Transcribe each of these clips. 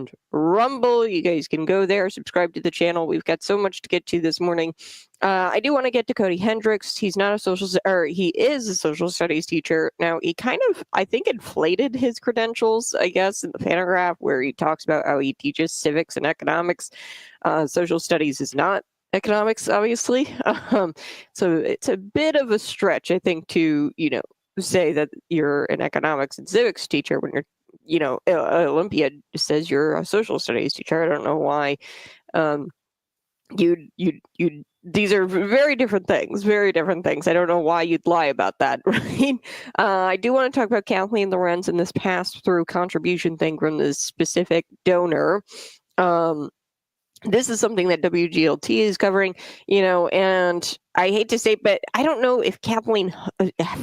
and Rumble. You guys can go there, subscribe to the channel. We've got so much to get to this morning. I do want to get to Cody Hendricks. He's not he is a social studies teacher. Now, he kind of, I think, inflated his credentials, I guess, in the paragraph where he talks about how he teaches civics and economics. Social studies is not economics, obviously. So it's a bit of a stretch, I think, to, say that you're an economics and civics teacher when you're, Olympia says you're a social studies teacher. I don't know why. These are very different things. I don't know why you'd lie about that, right? I do want to talk about Kathleen Lorenz and this pass-through contribution thing from this specific donor. This is something that WGLT is covering, and I hate to say, but I don't know if Kathleen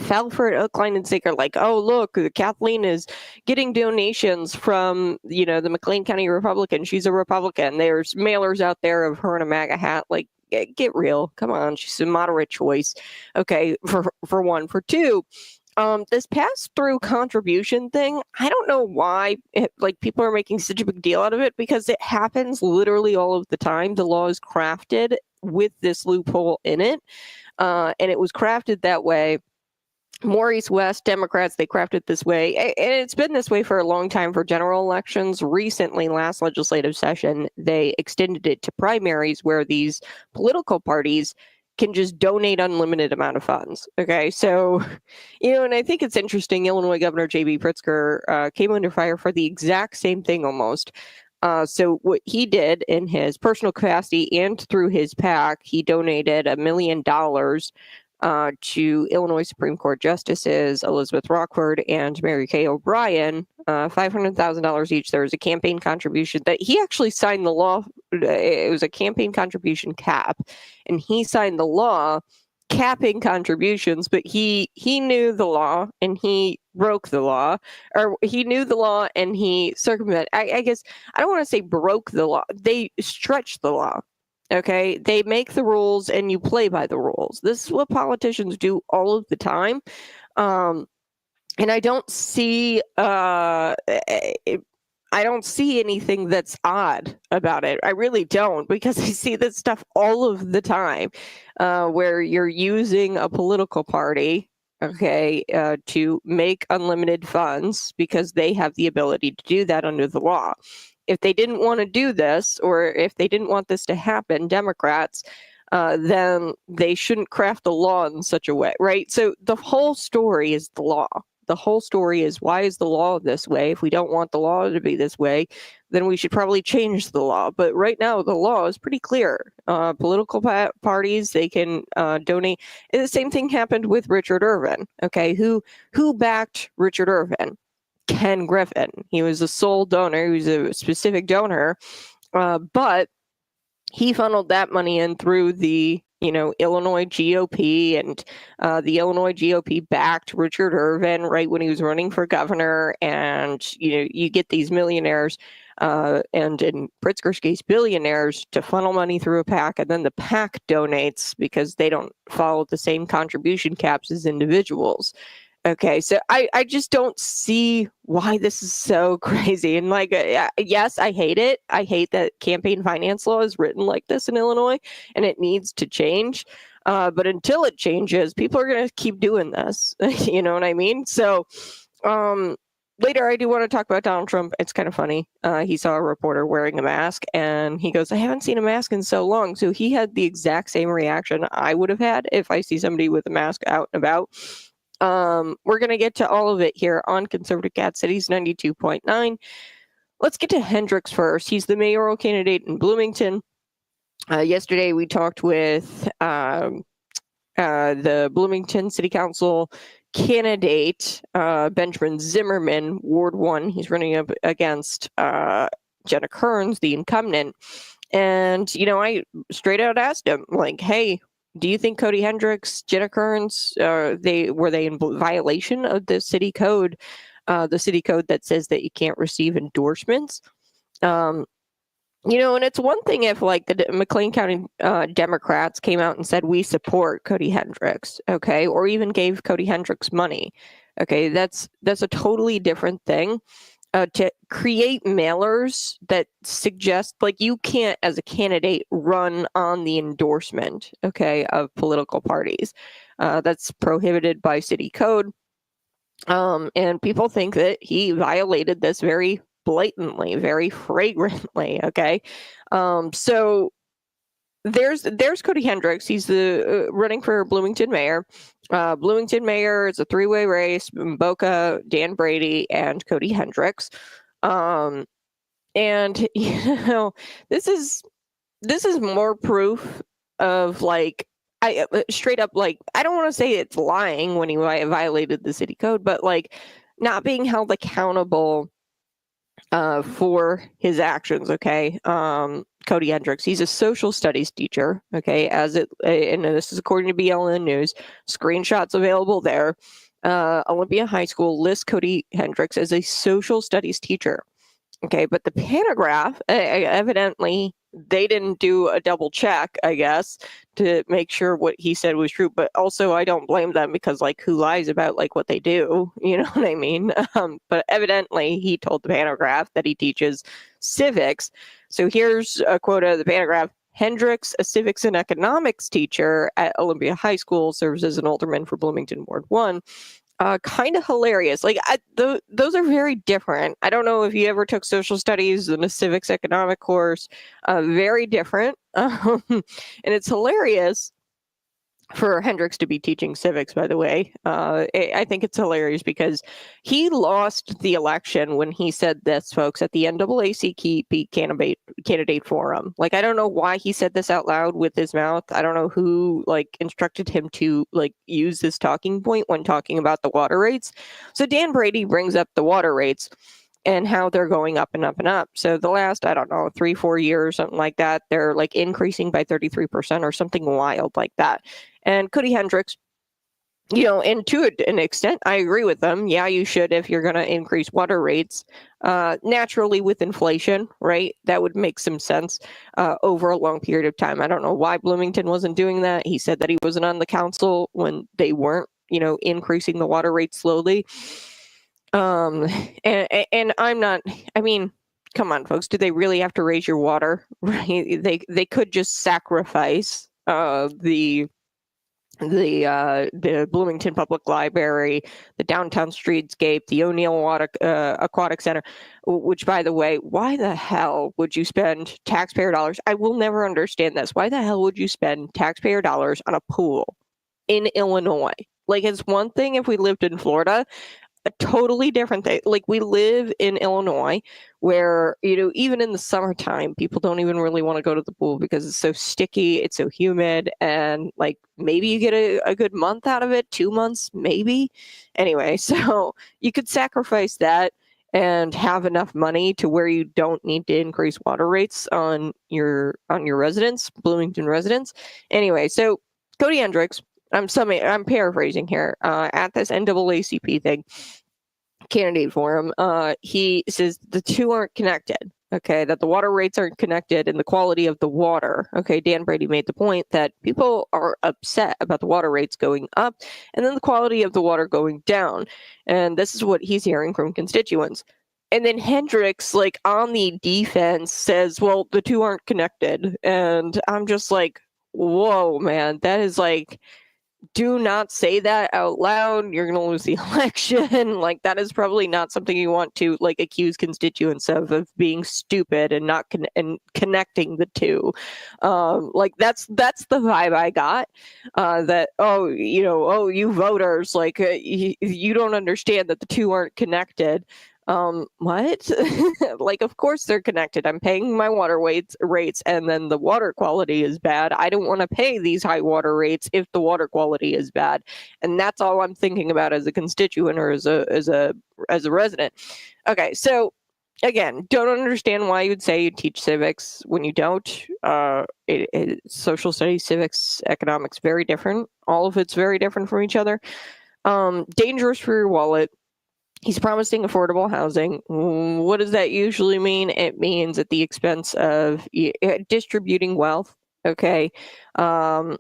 fell for it hook, line, and sinker, like, oh, look, Kathleen is getting donations from, the McLean County Republican. She's a Republican. There's mailers out there of her in a MAGA hat. Like, get real. Come on. She's a moderate choice. Okay, for one. For two, this pass-through contribution thing, I don't know why people are making such a big deal out of it, because it happens literally all of the time. The law is crafted with this loophole in it, and it was crafted that way. Maurice West, Democrats, they crafted this way, and it's been this way for a long time for general elections. Recently, last legislative session, they extended it to primaries where these political parties can just donate unlimited amount of funds. Okay, so, and I think it's interesting, Illinois Governor J.B. Pritzker came under fire for the exact same thing almost. So what he did in his personal capacity and through his PAC, he donated $1 million to Illinois Supreme Court Justices Elizabeth Rockford and Mary Kay O'Brien, $500,000 each. There was a campaign contribution that he actually signed the law. It was a campaign contribution cap, and he signed the law capping contributions, but he knew the law and he broke the law, or he knew the law and he circumvented. I guess I don't want to say broke the law. They stretched the law. Okay, they make the rules and you play by the rules. This is what politicians do all of the time. And I don't see anything that's odd about it. I really don't, because I see this stuff all of the time, where you're using a political party, to make unlimited funds because they have the ability to do that under the law. If they didn't want to do this, or if they didn't want this to happen, Democrats, then they shouldn't craft the law in such a way, right? So the whole story is the law. The whole story is, why is the law this way? If we don't want the law to be this way, then we should probably change the law. But right now, the law is pretty clear. Political parties, they can donate. And the same thing happened with Richard Irvin, okay? Who backed Richard Irvin? Ken Griffin. He was a sole donor. He was a specific donor, but he funneled that money in through the Illinois GOP, and the Illinois GOP backed Richard Irvin right when he was running for governor. And you get these millionaires, and in Pritzker's case, billionaires, to funnel money through a PAC, and then the PAC donates because they don't follow the same contribution caps as individuals. Okay, so I just don't see why this is so crazy. And yes, I hate it. I hate that campaign finance law is written like this in Illinois, and it needs to change. But until it changes, people are going to keep doing this. You know what I mean? So later, I do want to talk about Donald Trump. It's kind of funny. He saw a reporter wearing a mask, and he goes, I haven't seen a mask in so long. So he had the exact same reaction I would have had if I see somebody with a mask out and about. We're going to get to all of it here on Conservative Cat Cities 92.9. Let's get to Hendricks first. He's the mayoral candidate in Bloomington. Yesterday, we talked with the Bloomington City Council candidate, Benjamin Zimmerman, Ward 1. He's running up against Jenna Kearns, the incumbent. And, I straight out asked him, hey, do you think Cody Hendricks, Jenna Kearns, were they in violation of the city code that says that you can't receive endorsements? And it's one thing if the McLean County Democrats came out and said, we support Cody Hendricks, okay, or even gave Cody Hendricks money. Okay, that's a totally different thing. to create mailers that suggest, like, you can't, as a candidate, run on the endorsement, okay, of political parties. That's prohibited by city code. And people think that he violated this very blatantly, very flagrantly, okay? So there's Cody Hendricks. He's the running for Bloomington mayor. Bloomington mayor is a three-way race: Boca, Dan Brady, and Cody Hendricks. And this is more proof of, like, I straight up, like, I don't want to say it's lying when he violated the city code, but, like, not being held accountable for his actions. Okay. Cody Hendricks, he's a social studies teacher. Okay. And this is according to BLN News, screenshots available there. Olympia High School lists Cody Hendricks as a social studies teacher. Okay, but the paragraph, evidently, they didn't do a double check, I guess, to make sure what he said was true. But also, I don't blame them, because, like, who lies about, like, what they do? You know what I mean? But evidently, he told the paragraph that he teaches civics. So here's a quote out of the paragraph. Hendricks, a civics and economics teacher at Olympia High School, serves as an alderman for Bloomington Ward 1. Kind of hilarious. Like, those are very different. I don't know if you ever took social studies in a civics economic course. Very different. And it's hilarious for Hendricks to be teaching civics, by the way. I think it's hilarious because he lost the election when he said this, folks, at the NAACP candidate forum. Like, I don't know why he said this out loud with his mouth. I don't know who, like, instructed him to, like, use this talking point when talking about the water rates. So Dan Brady brings up the water rates and how they're going up and up and up. So the last, I don't know, 3-4 years, something like that, they're, like, increasing by 33% or something wild like that. And Cody Hendricks, and to an extent, I agree with them. Yeah, you should, if you're going to increase water rates. Naturally, with inflation, right? That would make some sense over a long period of time. I don't know why Bloomington wasn't doing that. He said that he wasn't on the council when they weren't, increasing the water rate slowly. And I'm not, I mean, come on, folks, do they really have to raise your water? Right? They could just sacrifice the Bloomington Public Library, the downtown streetscape, the O'Neill Aquatic Center, which, by the way, why the hell would you spend taxpayer dollars? I will never understand this. Why the hell would you spend taxpayer dollars on a pool in Illinois? Like, it's one thing if we lived in Florida, a totally different thing. Like, we live in Illinois where, even in the summertime, people don't even really want to go to the pool because it's so sticky, it's so humid, and, like, maybe you get a good month out of it, 2 months, maybe. Anyway, so you could sacrifice that and have enough money to where you don't need to increase water rates on your residents, Bloomington residents. Anyway, so Cody Hendricks, I'm paraphrasing here, at this NAACP thing, candidate forum, he says the two aren't connected. Okay, that the water rates aren't connected and the quality of the water. Okay, Dan Brady made the point that people are upset about the water rates going up and then the quality of the water going down. And this is what he's hearing from constituents. And then Hendricks, like, on the defense, says, well, the two aren't connected. And I'm just like, whoa, man, that is, like, do not say that out loud. You're going to lose the election. Like, that is probably not something you want to, like, accuse constituents of being stupid and not connecting the two. Like, that's the vibe I got. That, you voters, like, you don't understand that the two aren't connected. What? Like, of course they're connected. I'm paying my water rates and then the water quality is bad. I don't want to pay these high water rates if the water quality is bad. And that's all I'm thinking about as a constituent or as a resident. Okay, so again, don't understand why you'd say you teach civics when you don't. Social studies, civics, economics, very different. All of it's very different from each other. Dangerous for your wallet. He's promising affordable housing. What does that usually mean? It means at the expense of distributing wealth. Okay. And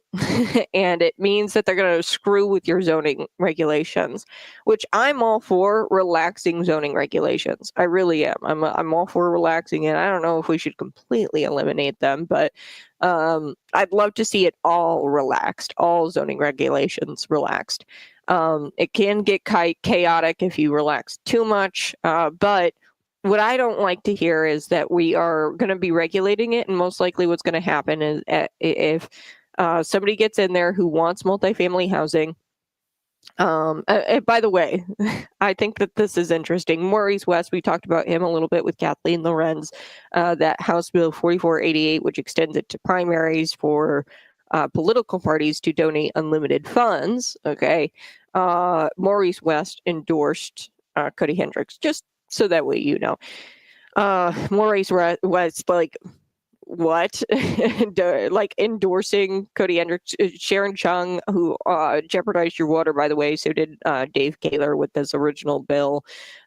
it means that they're going to screw with your zoning regulations, which I'm all for relaxing zoning regulations. I really am. I'm all for relaxing it. I don't know if we should completely eliminate them, but I'd love to see it all relaxed, all zoning regulations relaxed. It can get chaotic if you relax too much, but what I don't like to hear is that we are going to be regulating it, and most likely what's going to happen is if somebody gets in there who wants multifamily housing. By the way, I think that this is interesting. Maurice West, we talked about him a little bit with Kathleen Lorenz, that House Bill 4488, which extends it to primaries for political parties to donate unlimited funds. Okay. Maurice West endorsed Cody Hendricks, just so that way you know. Maurice was like, what? Like endorsing Cody Hendricks, Sharon Chung, who jeopardized your water, by the way. So did Dave Kaler with this original bill.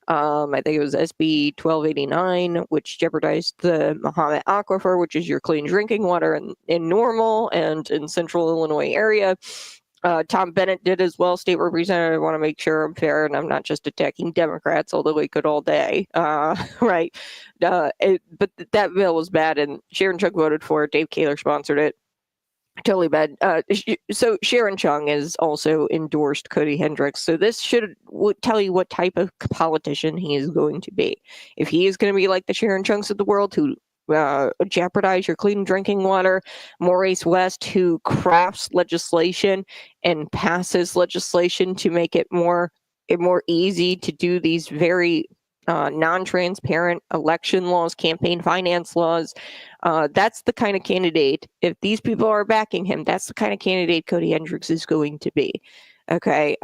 I think it was SB 1289, which jeopardized the Mahomet Aquifer, which is your clean drinking water in Normal and in Central Illinois area. Tom Bennett did as well, state representative. I want to make sure I'm fair and I'm not just attacking Democrats, although we could all day, right? But that bill was bad, and Sharon Chung voted for it. Dave Kaler sponsored it. Totally bad. So Sharon Chung is also endorsed Cody Hendricks. So this should tell you what type of politician he is going to be. If he is going to be like the Sharon Chunks of the world who jeopardize your clean drinking water, Maurice West, who crafts legislation and passes legislation to make it more easy to do these very non-transparent election laws, campaign finance laws. That's the kind of candidate, if these people are backing him, that's the kind of candidate Cody Hendricks is going to be. Okay.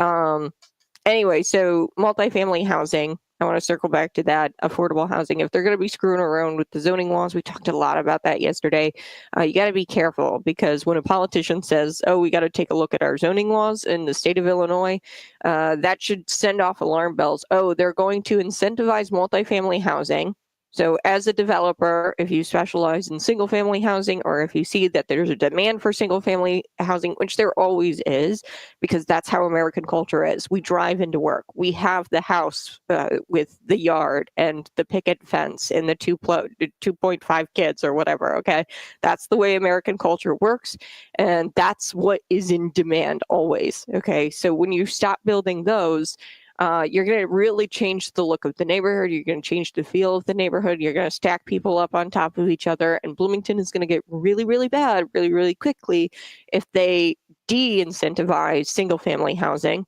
Anyway, so multifamily housing, I want to circle back to that. Affordable housing, if they're going to be screwing around with the zoning laws, we talked a lot about that yesterday. You got to be careful, because when a politician says, oh, we got to take a look at our zoning laws in the state of Illinois, that should send off alarm bells. Oh, they're going to incentivize multifamily housing. So as a developer, if you specialize in single family housing, or if you see that there's a demand for single family housing, which there always is, because that's how American culture is. We drive into work. We have the house with the yard and the picket fence and the 2.5 kids or whatever. Okay. That's the way American culture works. And that's what is in demand always. Okay. So when you stop building those, you're going to really change the look of the neighborhood. You're going to change the feel of the neighborhood. You're going to stack people up on top of each other. And Bloomington is going to get really, really bad really, really quickly if they de-incentivize single family housing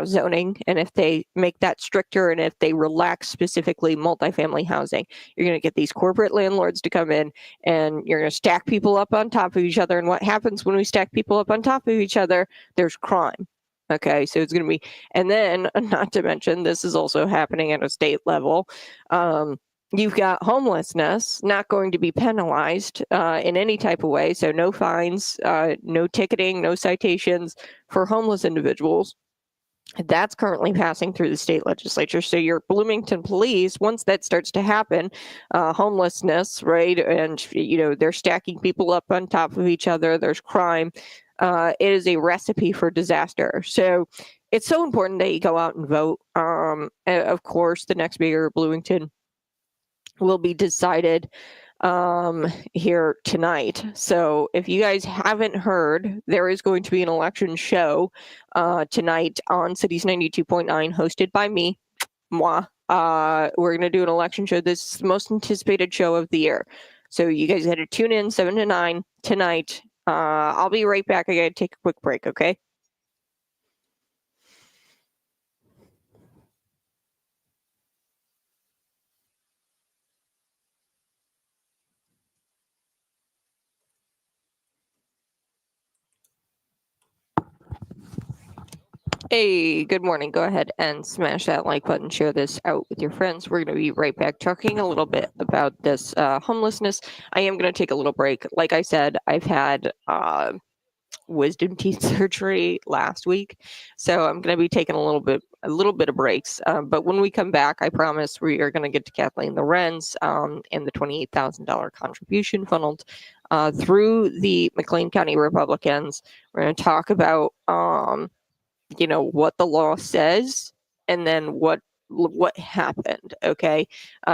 zoning, and if they make that stricter, and if they relax specifically multifamily housing. You're going to get these corporate landlords to come in, and you're going to stack people up on top of each other. And what happens when we stack people up on top of each other? There's crime. Okay, so it's going to be, and then not to mention, this is also happening at a state level. You've got homelessness not going to be penalized in any type of way. So no fines, no ticketing, no citations for homeless individuals. That's currently passing through the state legislature. So your Bloomington police, once that starts to happen, homelessness, right? And, they're stacking people up on top of each other. There's crime. It is a recipe for disaster. So it's so important that you go out and vote. Of course, the next mayor of Bloomington will be decided here tonight. So if you guys haven't heard, there is going to be an election show tonight on Cities 92.9, hosted by me, moi. We're going to do an election show. This is the most anticipated show of the year. So you guys had to tune in 7 to 9 tonight. I'll be right back. I got to take a quick break, okay? Hey, good morning. Go ahead and smash that like button, share this out with your friends. We're going to be right back talking a little bit about this homelessness. I am going to take a little break. Like I said, I've had wisdom teeth surgery last week, so I'm going to be taking a little bit of breaks. But when we come back, I promise we are going to get to Kathleen Lorenz and the $28,000 contribution funneled through the McLean County Republicans. We're going to talk about what the law says, and then what happened. Okay.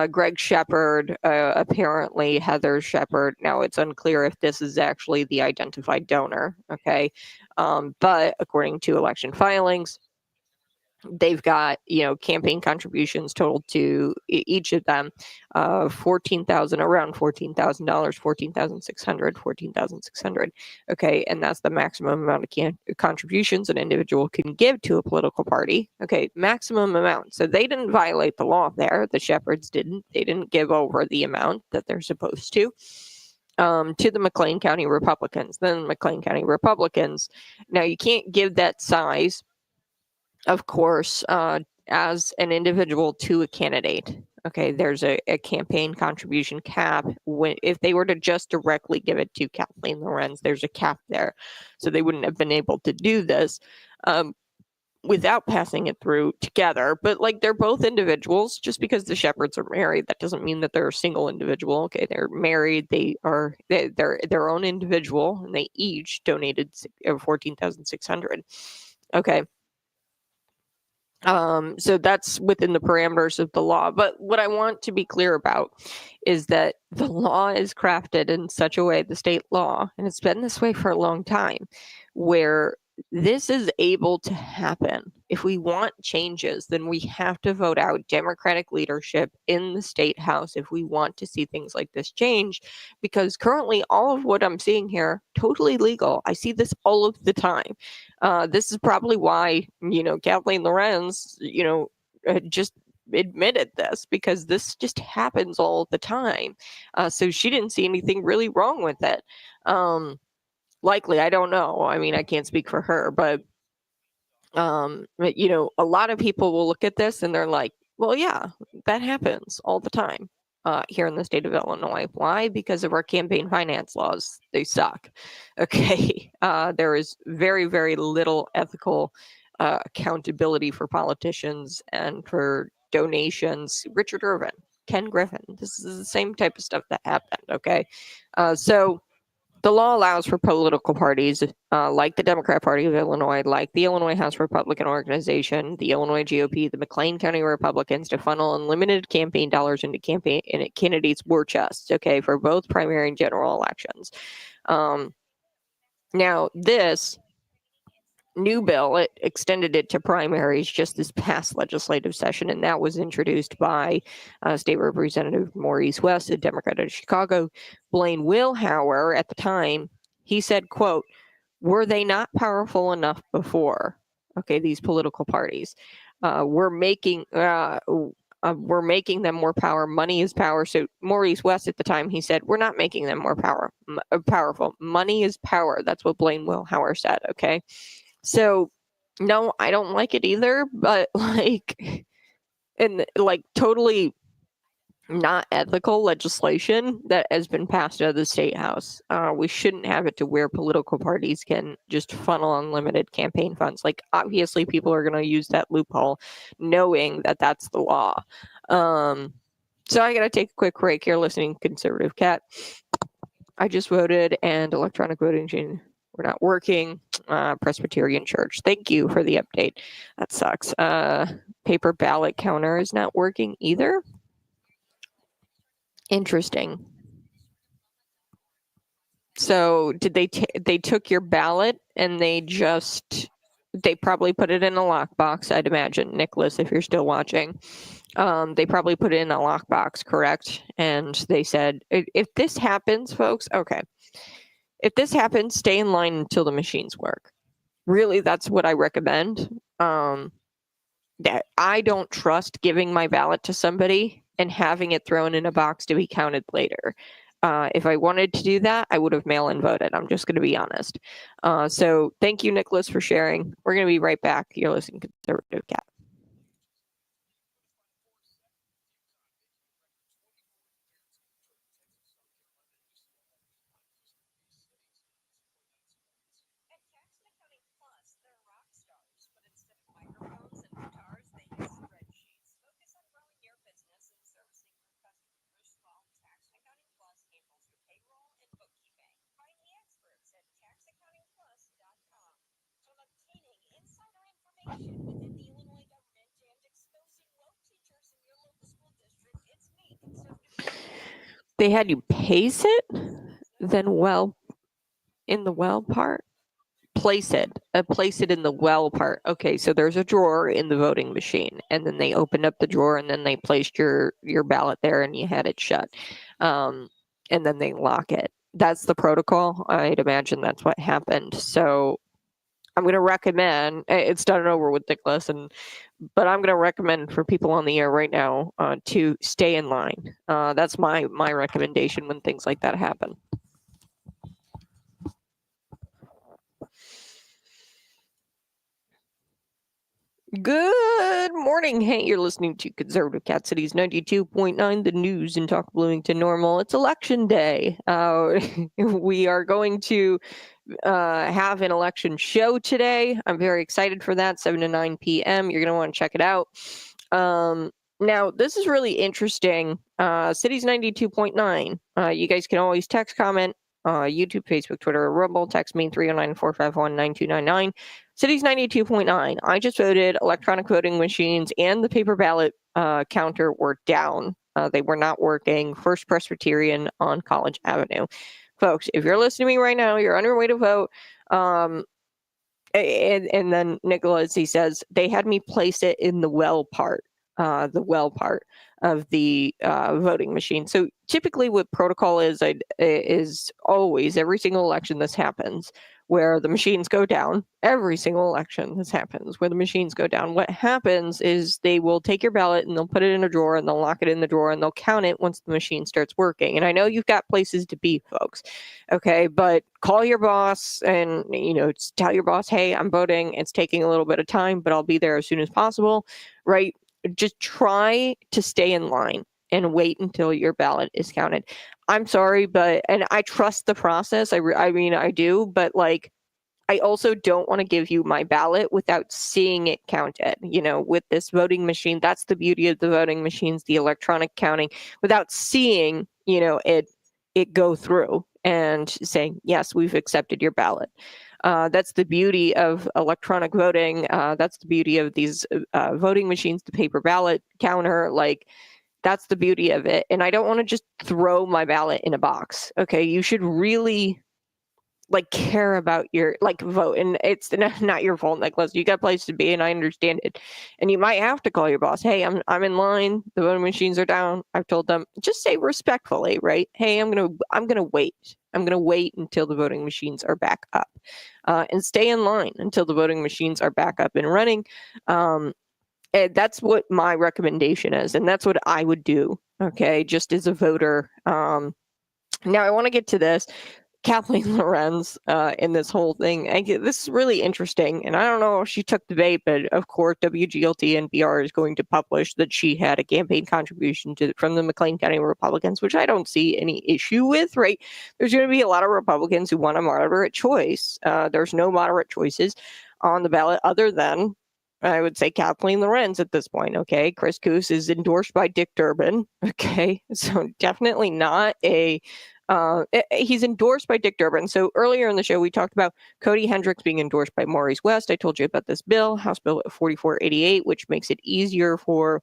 Greg Shepard, apparently Heather Shepard. Now it's unclear if this is actually the identified donor. Okay. But according to election filings, they've got campaign contributions totaled to each of them around $14,000, 14,600. Okay, and that's the maximum amount of contributions an individual can give to a political party. Okay, maximum amount. So they didn't violate the law there. The Shepherds didn't. They didn't give over the amount that they're supposed to the McLean County Republicans. Then McLean County Republicans, now you can't give that size, of course, as an individual to a candidate. Okay, there's a campaign contribution cap. If they were to just directly give it to Kathleen Lorenz, there's a cap there. So they wouldn't have been able to do this without passing it through together. But they're both individuals. Just because the Shepherds are married, that doesn't mean that they're a single individual. Okay, they're married. They're their own individual, and they each donated $14,600. Okay. So that's within the parameters of the law. But what I want to be clear about is that the law is crafted in such a way, the state law, and it's been this way for a long time, where this is able to happen. If we want changes, then we have to vote out Democratic leadership in the state house if we want to see things like this change, because currently all of what I'm seeing here, totally legal. I see this all of the time. This is probably why, Kathleen Lorenz, just admitted this, because this just happens all the time. So she didn't see anything really wrong with it. Likely, I don't know. I mean, I can't speak for her, but a lot of people will look at this and they're like, well, yeah, that happens all the time here in the state of Illinois. Why? Because of our campaign finance laws. They suck. Okay. There is very, very little ethical accountability for politicians and for donations. Richard Irvin, Ken Griffin, this is the same type of stuff that happened. Okay. So the law allows for political parties like the Democrat Party of Illinois, like the Illinois House Republican Organization, the Illinois GOP, the McLean County Republicans, to funnel unlimited campaign dollars into candidates' war chests, okay, for both primary and general elections. Now, this new bill, it extended it to primaries just this past legislative session, and that was introduced by State Representative Maurice West, a Democrat of Chicago. Blaine Willhauer, at the time, he said, quote, "Were they not powerful enough before?" Okay, these political parties. We're making them more power. Money is power. So Maurice West at the time, he said, we're not making them more powerful. Money is power. That's what Blaine Willhauer said. Okay. So, no, I don't like it either, but totally not ethical legislation that has been passed out of the state house. We shouldn't have it to where political parties can just funnel unlimited campaign funds. Obviously, people are going to use that loophole, knowing that that's the law. So I got to take a quick break here, listening Conservative Cat. I just voted, and electronic voting machine were not working. Presbyterian Church. Thank you for the update. That sucks. Paper ballot counter is not working either. Interesting. So did they took your ballot and they probably put it in a lockbox, I'd imagine, Nicholas, if you're still watching. They probably put it in a lockbox, correct? And they said, if this happens, folks, okay. If this happens, stay in line until the machines work. Really, that's what I recommend. That I don't trust giving my ballot to somebody and having it thrown in a box to be counted later. If I wanted to do that, I would have mail-in voted. I'm just going to be honest. So thank you, Nicholas, for sharing. We're going to be right back. You're listening to Conservative Cat. They had you pace it, then in the well part. Place it in the well part. Okay, so there's a drawer in the voting machine, and then they opened up the drawer, and then they placed your ballot there, and you had it shut, and then they lock it. That's the protocol. I'd imagine that's what happened. So I'm going to recommend, it's done and over with, Nicholas, but I'm going to recommend for people on the air right now to stay in line. That's my recommendation when things like that happen. Good morning. Hey, you're listening to Conservative Cat City's 92.9, the news in Talk Bloomington Normal. It's election day. We are going to have an election show today. I'm very excited for that, 7 to 9 p.m. You're going to want to check it out. Now, this is really interesting. City's 92.9. You guys can always text, comment, YouTube, Facebook, Twitter, Rumble. Text me 309-451-9299. City's 92.9. I just voted. Electronic voting machines and the paper ballot counter were down. They were not working. First Presbyterian on College Avenue. Folks, if you're listening to me right now, you're on your way to vote. And then Nicholas, he says, they had me place it in the well part of the voting machine. So typically what protocol is always, every single election this happens, where the machines go down. Every single election this happens where the machines go down. What happens is they will take your ballot and they'll put it in a drawer and they'll lock it in the drawer and they'll count it once the machine starts working. And I know you've got places to be, folks. Okay, but call your boss and, tell your boss, hey, I'm voting. It's taking a little bit of time, but I'll be there as soon as possible, right? Just try to stay in line and wait until your ballot is counted. I'm sorry, and I trust the process. I mean, I do, but I also don't want to give you my ballot without seeing it counted. With this voting machine, that's the beauty of the voting machines, the electronic counting, without seeing, it go through and saying, yes, we've accepted your ballot. That's the beauty of electronic voting. That's the beauty of these voting machines, the paper ballot counter. That's the beauty of it. And I don't want to just throw my ballot in a box. Okay, you should really care about your vote, and it's not your fault, Nicholas. You got a place to be, and I understand it. And you might have to call your boss. Hey, I'm in line. The voting machines are down. I've told them. Just say respectfully, right? Hey, I'm gonna wait. I'm gonna wait until the voting machines are back up, and stay in line until the voting machines are back up and running. And that's what my recommendation is, and that's what I would do. Okay, just as a voter. Now I want to get to this. Kathleen Lorenz in this whole thing. This is really interesting, and I don't know if she took the bait, but of course WGLT NPR is going to publish that she had a campaign contribution from the McLean County Republicans, which I don't see any issue with, right? There's going to be a lot of Republicans who want a moderate choice. There's no moderate choices on the ballot other than, I would say, Kathleen Lorenz at this point, okay? Chris Coos is endorsed by Dick Durbin, okay? So definitely not he's endorsed by Dick Durbin. So earlier in the show, we talked about Cody Hendricks being endorsed by Maurice West. I told you about this bill, House Bill 4488, which makes it easier for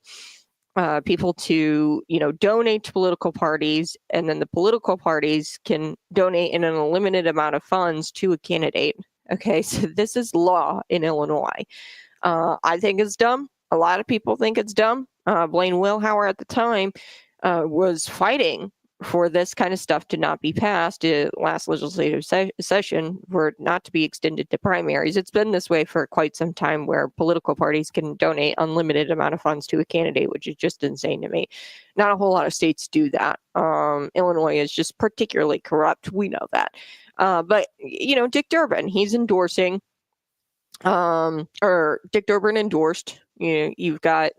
people to, donate to political parties, and then the political parties can donate in an unlimited amount of funds to a candidate. Okay, so this is law in Illinois. I think it's dumb. A lot of people think it's dumb. Blaine Wilhauer at the time was fighting for this kind of stuff to not be passed last legislative session, for it not to be extended to primaries. It's been this way for quite some time, where political parties can donate unlimited amount of funds to a candidate, which is just insane to me. Not a whole lot of states do that. Illinois is just particularly corrupt. We know that. But, Dick Durbin, he's endorsing, or Dick Durbin endorsed, you've got,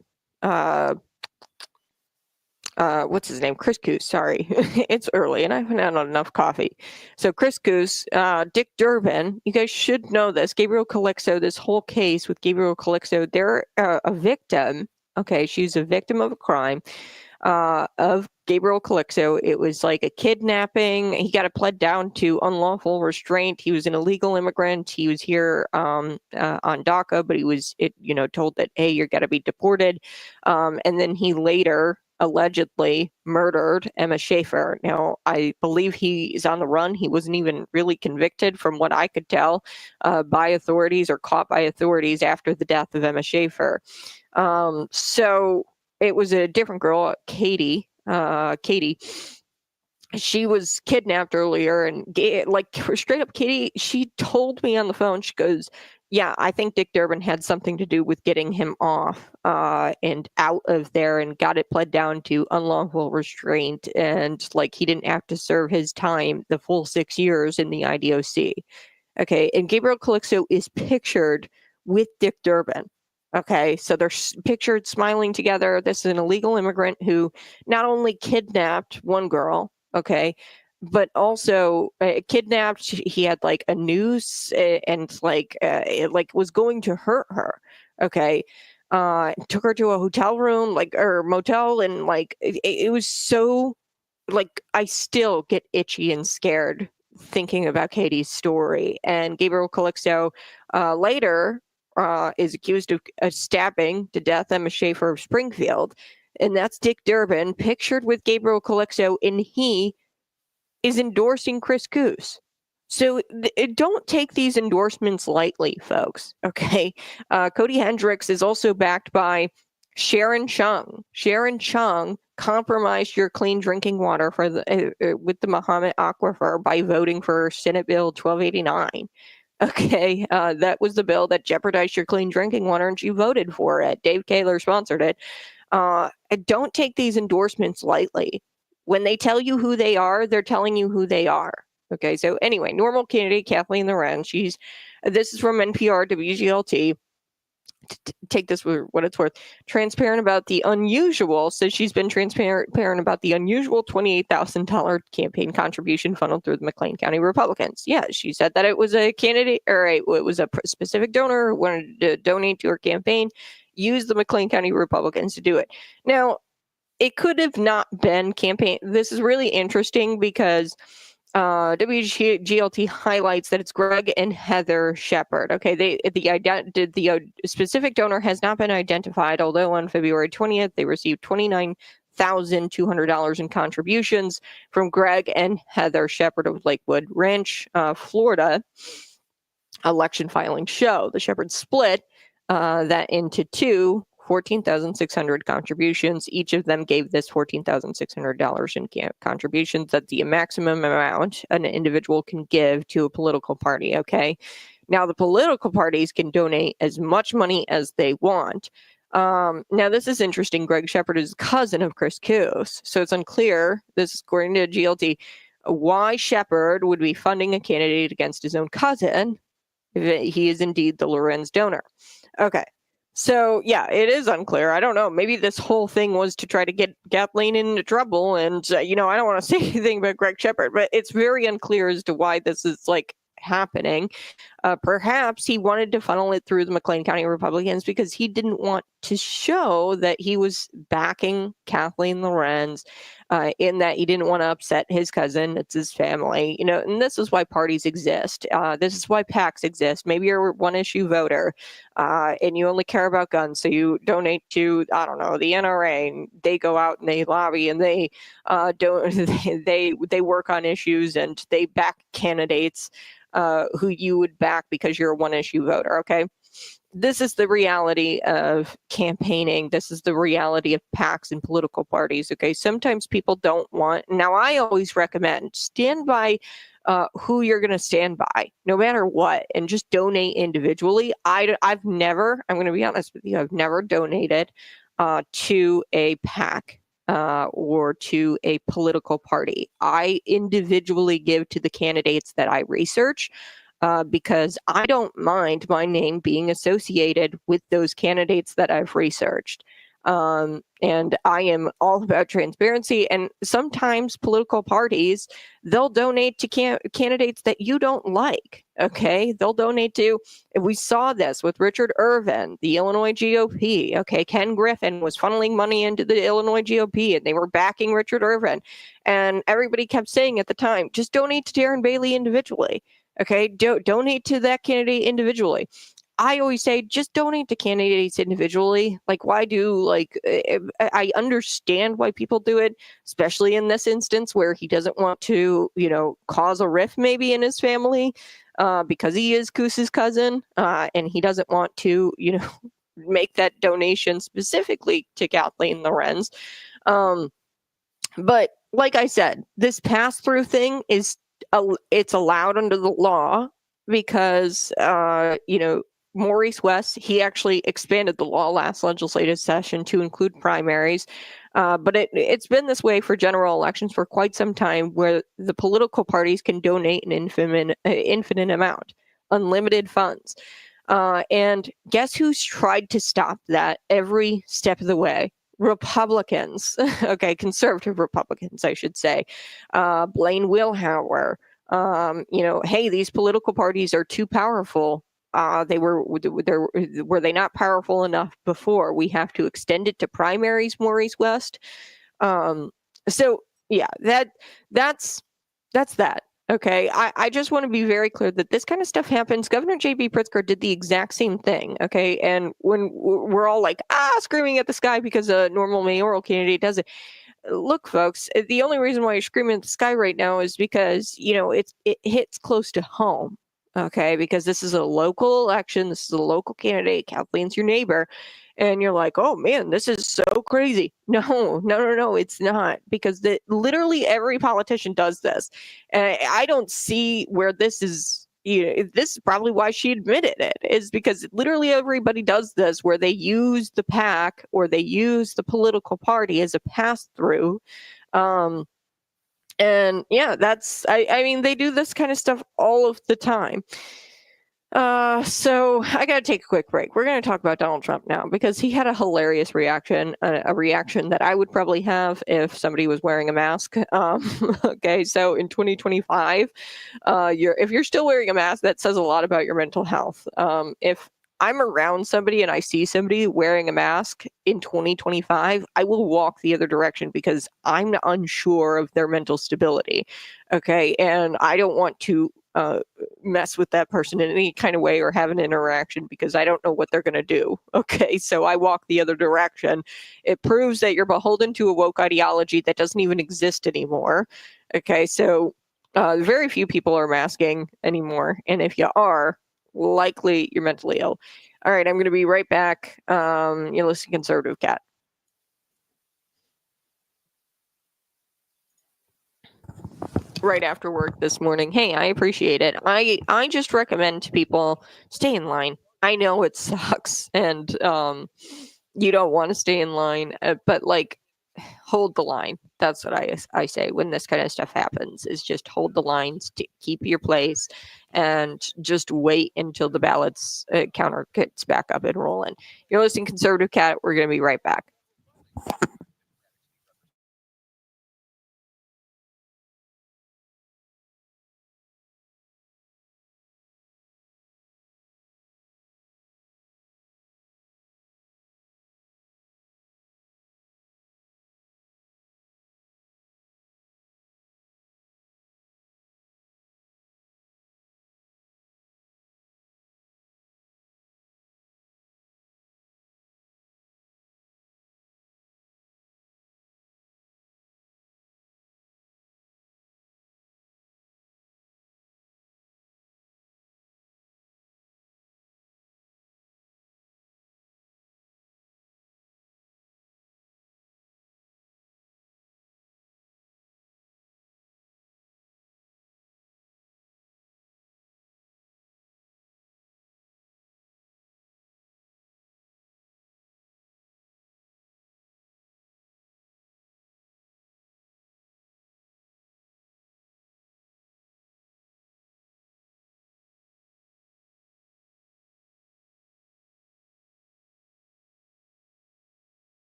what's his name? Chris Coos. Sorry, it's early and I haven't had enough coffee. So Chris Coos, Dick Durbin, you guys should know this. Gabriel Calixto, this whole case with Gabriel Calixto, they're a victim. Okay, she's a victim of a crime. of Gabriel Calixto. It was like a kidnapping. He got it pled down to unlawful restraint. He was an illegal immigrant. He was here on DACA, but he was told that, hey, you're going to be deported. And then he later allegedly murdered Emma Schaefer. Now, I believe he is on the run. He wasn't even really convicted, from what I could tell, by authorities or caught by authorities after the death of Emma Schaefer. So it was a different girl, Katie. She was kidnapped earlier, and straight up, Katie, she told me on the phone, she goes, yeah, I think Dick Durbin had something to do with getting him off and out of there, and got it pled down to unlawful restraint, and like he didn't have to serve his time, the full 6 years in the IDOC. Okay, and Gabriel Calixto is pictured with Dick Durbin. Okay, so they're pictured smiling together. This is an illegal immigrant who not only kidnapped one girl, okay, but also kidnapped. He had like a noose and it was going to hurt her. Okay, took her to a hotel room, or motel, and it was so, I still get itchy and scared thinking about Katie's story. And Gabriel Calixto later is accused of stabbing to death Emma Schaefer of Springfield. And that's Dick Durbin pictured with Gabriel Calixto, and he is endorsing Chris Coos. So don't take these endorsements lightly, folks. Okay. Cody Hendricks is also backed by Sharon Chung. Sharon Chung compromised your clean drinking water for with the Mahomet Aquifer by voting for Senate Bill 1289. Okay, that was the bill that jeopardized your clean drinking water, and she voted for it. Dave Kaler sponsored it. Don't take these endorsements lightly. When they tell you who they are, they're telling you who they are. Okay, so anyway, normal candidate Kathleen Lorenz. This is from NPR WGLT. Take this for what it's worth. Transparent about the unusual, says she's been transparent about the unusual $28,000 campaign contribution funneled through the McLean County Republicans. Yeah, she said that it was a candidate, it was a specific donor who wanted to donate to her campaign, use the McLean County Republicans to do it. Now, it could have not been campaign. This is really interesting because WGLT highlights that it's Greg and Heather Shepard. Okay, the specific donor has not been identified, although on February 20th, they received $29,200 in contributions from Greg and Heather Shepard of Lakewood Ranch, Florida. Election filing show. The Shepards split that into two, 14,600 contributions. Each of them gave this $14,600 in contributions. That's the maximum amount an individual can give to a political party. Okay. Now the political parties can donate as much money as they want. Now this is interesting. Greg Shepard is a cousin of Chris Coos. So it's unclear, this is according to GLT, why Shepard would be funding a candidate against his own cousin if he is indeed the Lorenz donor. Okay. So, yeah, it is unclear. I don't know. Maybe this whole thing was to try to get Kathleen into trouble. And, I don't want to say anything about Greg Shepard, but it's very unclear as to why this is happening. Perhaps he wanted to funnel it through the McLean County Republicans because he didn't want to show that he was backing Kathleen Lorenz, in that he didn't want to upset his cousin. It's his family, and this is why parties exist. This is why PACs exist. Maybe you're a one issue voter and you only care about guns. So you donate to, I don't know, the NRA, and they go out and they lobby and they they work on issues and they back candidates who you would back because you're a one issue voter. Okay. This is the reality of campaigning. This is the reality of PACs and political parties. Okay. Sometimes people don't want. Now, I always recommend stand by who you're going to stand by, no matter what, and just donate individually. I've never, I'm going to be honest with you, I've never donated to a PAC or to a political party. I individually give to the candidates that I research because I don't mind my name being associated with those candidates that I've researched. And I am all about transparency. And sometimes political parties, they'll donate to candidates that you don't like. Okay. They'll donate to, we saw this with Richard Irvin, the Illinois GOP. Okay. Ken Griffin was funneling money into the Illinois GOP and they were backing Richard Irvin. And everybody kept saying at the time, just donate to Darren Bailey individually. Okay. Donate to that candidate individually. I always say just donate to candidates individually. Like, why do, like, I understand why people do it, especially in this instance where he doesn't want to, cause a rift maybe in his family because he is Koos's cousin and he doesn't want to, make that donation specifically to Kathleen Lorenz. But like I said, this pass-through thing is it's allowed under the law because Maurice West, he actually expanded the law last legislative session to include primaries. But it's been this way for general elections for quite some time, where the political parties can donate an infinite amount, unlimited funds. And guess who's tried to stop that every step of the way? Republicans, okay, conservative Republicans, I should say. Blaine Wilhauer, hey, these political parties are too powerful. Were they not powerful enough before? We have to extend it to primaries, Maurice West. So yeah, that's that. Okay, I just want to be very clear that this kind of stuff happens. Governor J.B. Pritzker did the exact same thing. Okay, and when we're all like screaming at the sky because a normal mayoral candidate does it, look, folks, the only reason why you're screaming at the sky right now is because it hits close to home. Okay, because this is a local election, this is a local candidate, Kathleen's your neighbor, and you're like, oh man, this is so crazy. No, it's not, because literally every politician does this, and I don't see where this is. This is probably why she admitted it, is because literally everybody does this, where they use the PAC or they use the political party as a pass through. And yeah, I mean, they do this kind of stuff all of the time. So I got to take a quick break. We're going to talk about Donald Trump now, because he had a hilarious reaction, a reaction that I would probably have if somebody was wearing a mask. Okay, so in 2025, if you're still wearing a mask, that says a lot about your mental health. If I'm around somebody and I see somebody wearing a mask in 2025, I will walk the other direction because I'm unsure of their mental stability. Okay, and I don't want to mess with that person in any kind of way or have an interaction because I don't know what they're going to do. Okay, so I walk the other direction. It proves that you're beholden to a woke ideology that doesn't even exist anymore. Okay, so very few people are masking anymore. And if you are, likely you're mentally ill. All right, I'm going to be right back. You're listening to Conservative Cat. Right after work this morning. Hey, I appreciate it. I just recommend to people, stay in line. I know it sucks, and you don't want to stay in line, but like, hold the line. That's what I say when this kind of stuff happens, is just hold the lines, to keep your place, and just wait until the ballots counter gets back up and rolling. You're listening to Conservative Cat. We're going to be right back.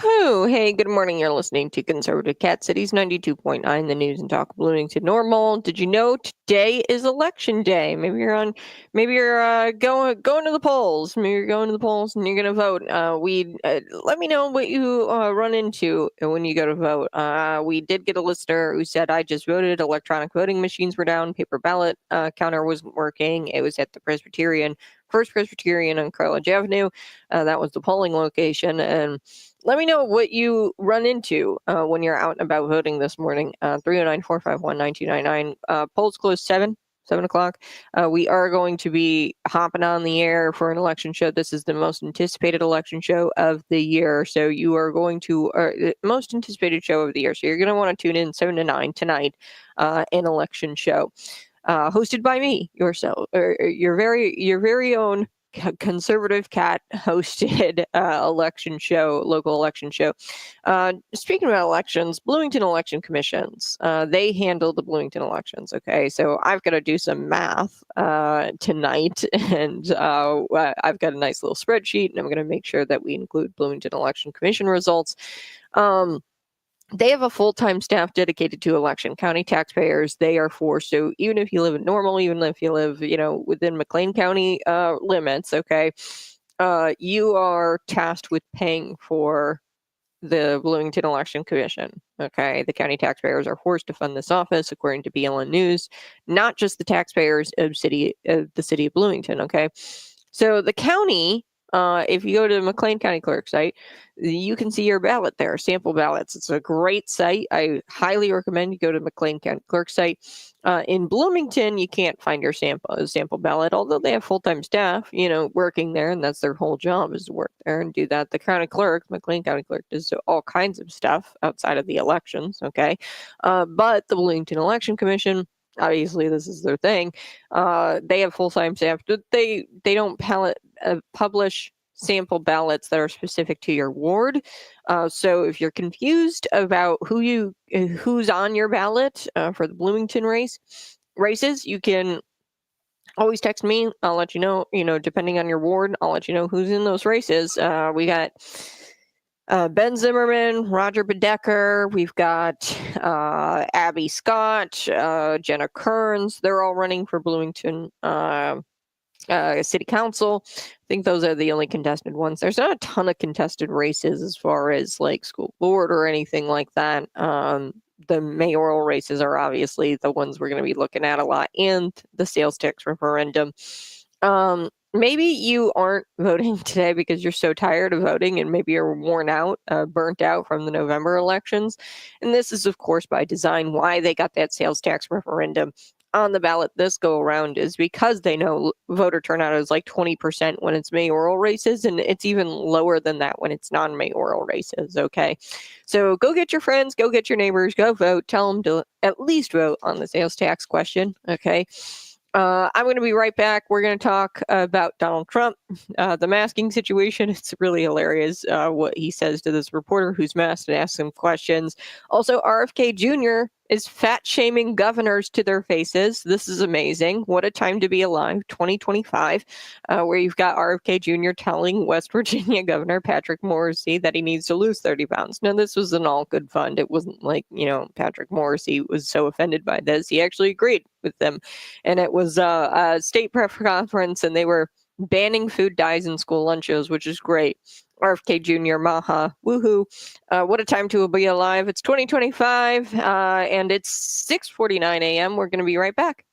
Woohoo! Hey, good morning. You're listening to Conservative Cat Cities 92.9, the news and talk of Bloomington Normal. Did you know today is election day? Maybe you're going to the polls. Maybe you're going to the polls and you're going to vote. Let me know what you run into when you go to vote. We did get a listener who said, I just voted. Electronic voting machines were down. Paper ballot counter wasn't working. It was at the First Presbyterian on Carledge Avenue. That was the polling location. And let me know what you run into when you're out and about voting this morning. 309-451-9299. Polls close 7 o'clock. We are going to be hopping on the air for an election show. This is the most anticipated election show of the year. So you are going to, most anticipated show of the year. So you're going to want to tune in 7 to 9 tonight, an election show. Hosted by me, yourself, or your very own conservative cat hosted local election show. Speaking about elections, Bloomington Election Commissions, they handle the Bloomington elections. Okay, so I've got to do some math tonight, and I've got a nice little spreadsheet, and I'm going to make sure that we include Bloomington Election Commission results. They have a full-time staff dedicated to election. County taxpayers, they are forced. So even if you live in Normal, even if you live, within McLean County limits, okay, you are tasked with paying for the Bloomington Election Commission. Okay, the county taxpayers are forced to fund this office, according to BLN News, not just the taxpayers of the city of Bloomington. Okay, so the county. If you go to the McLean County Clerk site, you can see your ballot there, sample ballots. It's a great site. I highly recommend you go to McLean County Clerk site. In Bloomington, you can't find your sample ballot, although they have full-time staff, working there, and that's their whole job is to work there and do that. The county clerk, McLean County Clerk, does all kinds of stuff outside of the elections, okay? But the Bloomington Election Commission, obviously this is their thing. They have full-time staff. They don't publish sample ballots that are specific to your ward. So if you're confused about who's on your ballot for the Bloomington races, you can always text me. I'll let you know. Depending on your ward, I'll let you know who's in those races. We got Ben Zimmerman, Roger Bedecker. We've got Abby Scott, Jenna Kearns. They're all running for Bloomington City Council. I think those are the only contested ones. There's not a ton of contested races as far as like school board or anything like that. The mayoral races are obviously the ones we're going to be looking at a lot, and the sales tax referendum. Maybe you aren't voting today because you're so tired of voting, and maybe you're worn out, burnt out from the November elections. And this is, of course, by design. Why they got that sales tax referendum on the ballot this go around is because they know voter turnout is like 20% when it's mayoral races, and it's even lower than that when it's non-mayoral races. Okay, so go get your friends, go get your neighbors, go vote. Tell them to at least vote on the sales tax question. Okay. I'm going to be right back. We're going to talk about Donald Trump, the masking situation. It's really hilarious what he says to this reporter who's masked and asks him questions. Also, RFK Jr. is fat shaming governors to their faces. This is amazing. What a time to be alive, 2025, where you've got RFK Jr. telling West Virginia Governor Patrick Morrisey that he needs to lose 30 pounds. Now, this was an all good fund. It wasn't like, Patrick Morrisey was so offended by this. He actually agreed with them. And it was a state press conference, and they were banning food dyes in school lunches, which is great. RFK Jr., maha, woohoo. What a time to be alive. It's 2025, and it's 6:49 a.m. We're going to be right back.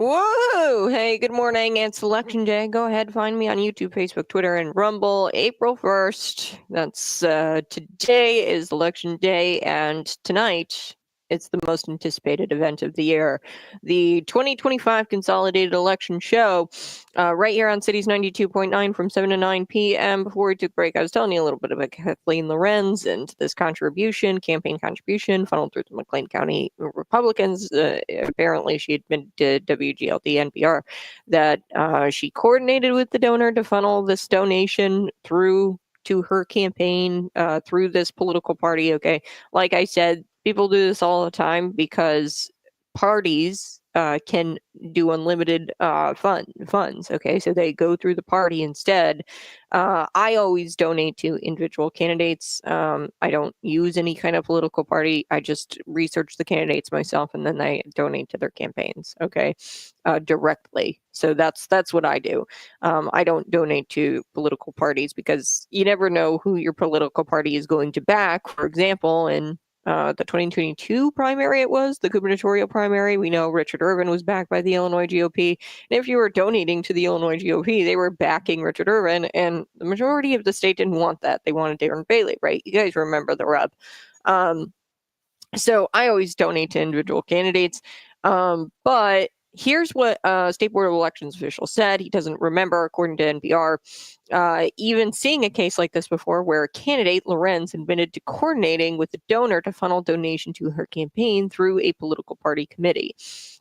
Whoa! Hey, good morning. It's election day. Go ahead, find me on YouTube, Facebook, Twitter, and Rumble. April 1st. That's today is election day, and tonight it's the most anticipated event of the year. The 2025 Consolidated Election Show, right here on Cities 92.9 from 7 to 9 p.m. Before we took break, I was telling you a little bit about Kathleen Lorenz and this campaign contribution funneled through the McLean County Republicans. Apparently, she admitted to WGLD NPR that she coordinated with the donor to funnel this donation through to her campaign through this political party. Okay, like I said, people do this all the time because parties can do unlimited funds. Okay, so they go through the party instead. I always donate to individual candidates. I don't use any kind of political party. I just research the candidates myself, and then I donate to their campaigns. Okay, directly. So that's what I do. I don't donate to political parties because you never know who your political party is going to back. For example, in the 2022 primary, it was the gubernatorial primary. We know Richard Irvin was backed by the Illinois GOP. And if you were donating to the Illinois GOP, they were backing Richard Irvin, and the majority of the state didn't want that. They wanted Darren Bailey, right? You guys remember the rub. So I always donate to individual candidates. But here's what State Board of Elections official said. He doesn't remember, according to NPR, even seeing a case like this before where a candidate, Lorenz, admitted to coordinating with the donor to funnel donation to her campaign through a political party committee,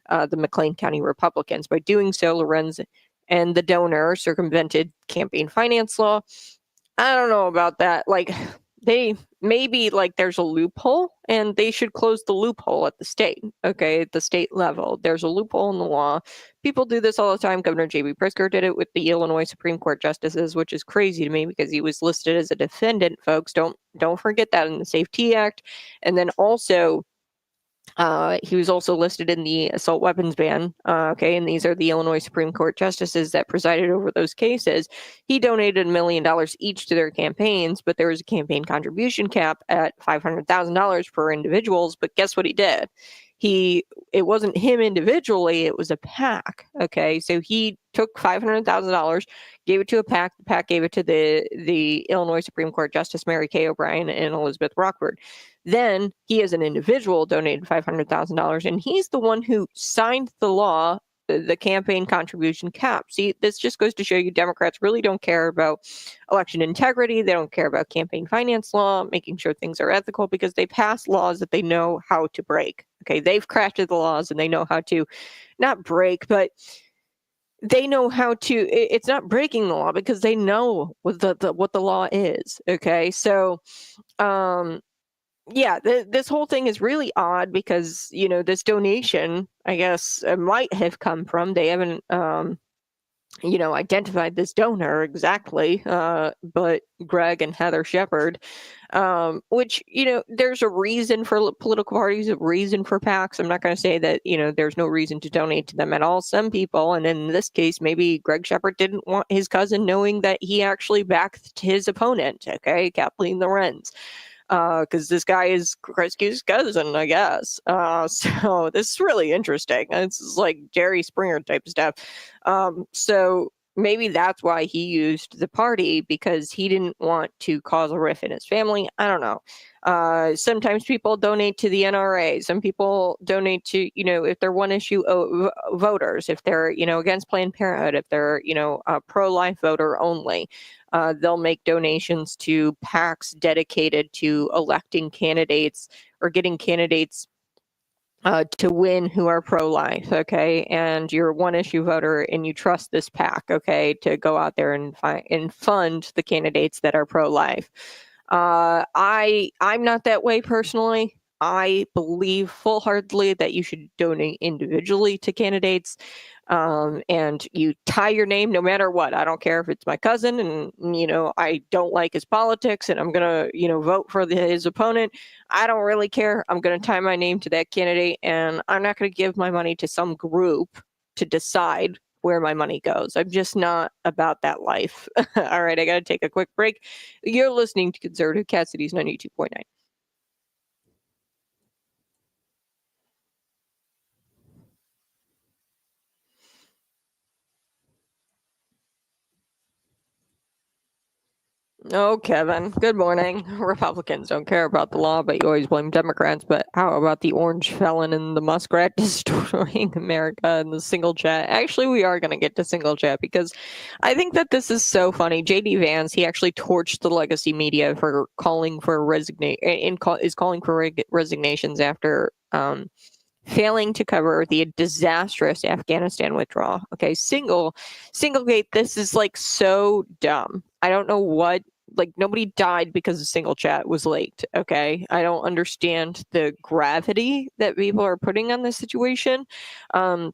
the McLean County Republicans. By doing so, Lorenz and the donor circumvented campaign finance law. I don't know about that. Like, they maybe like there's a loophole and they should close the loophole at the state. Okay, at the state level, there's a loophole in the law. People do this all the time. Governor J.B. Pritzker did it with the Illinois Supreme Court justices, which is crazy to me because he was listed as a defendant. Folks, don't forget that in the Safety Act. And then also, he was also listed in the assault weapons ban. Okay, and these are the Illinois Supreme Court justices that presided over those cases. He donated $1 million each to their campaigns, but there was a campaign contribution cap at $500,000 per individuals. But guess what he did? It wasn't him individually, it was a PAC. Okay, so he took $500,000, gave it to a PAC. The PAC gave it to the Illinois Supreme Court Justice Mary Kay O'Brien and Elizabeth Rockford. Then he, as an individual, donated $500,000, and he's the one who signed the law, the campaign contribution cap. See, this just goes to show you Democrats really don't care about election integrity. They don't care about campaign finance law, making sure things are ethical, because they pass laws that they know how to break. Okay, they've crafted the laws and they know how to not break, but they know how to. It's not breaking the law because they know what the law is. Okay, so yeah, this whole thing is really odd because, this donation, I guess, might have come from, they haven't, identified this donor exactly, but Greg and Heather Shepard, which, there's a reason for political parties, a reason for PACs. I'm not going to say that, there's no reason to donate to them at all. Some people, and in this case, maybe Greg Shepard didn't want his cousin knowing that he actually backed his opponent, okay, Kathleen Lorenz. Because this guy is Kretzky's cousin, I guess. So this is really interesting. This is like Jerry Springer type stuff. So maybe that's why he used the party, because he didn't want to cause a rift in his family. I don't know. Sometimes people donate to the NRA. Some people donate to, if they're one issue voters, if they're, against Planned Parenthood, if they're, a pro-life voter only. They'll make donations to PACs dedicated to electing candidates or getting candidates to win who are pro-life, okay? And you're a one-issue voter and you trust this PAC, okay, to go out there and fund the candidates that are pro-life. I'm not that way personally. I believe full-heartedly that you should donate individually to candidates, and you tie your name no matter what. I don't care if it's my cousin and, I don't like his politics and I'm going to, vote for his opponent. I don't really care. I'm going to tie my name to that candidate, and I'm not going to give my money to some group to decide where my money goes. I'm just not about that life. All right, I got to take a quick break. You're listening to Conservative Cat Cities 92.9. Oh, Kevin, good morning. Republicans don't care about the law, but you always blame Democrats. But how about the orange felon and the muskrat destroying America and the single chat? Actually, we are going to get to single chat because I think that this is so funny. JD Vance, he actually torched the legacy media for calling for resignations after failing to cover the disastrous Afghanistan withdrawal. Okay, Singlegate, this is like so dumb. I don't know what, like, nobody died because a single chat was leaked. Okay, I don't understand the gravity that people are putting on this situation.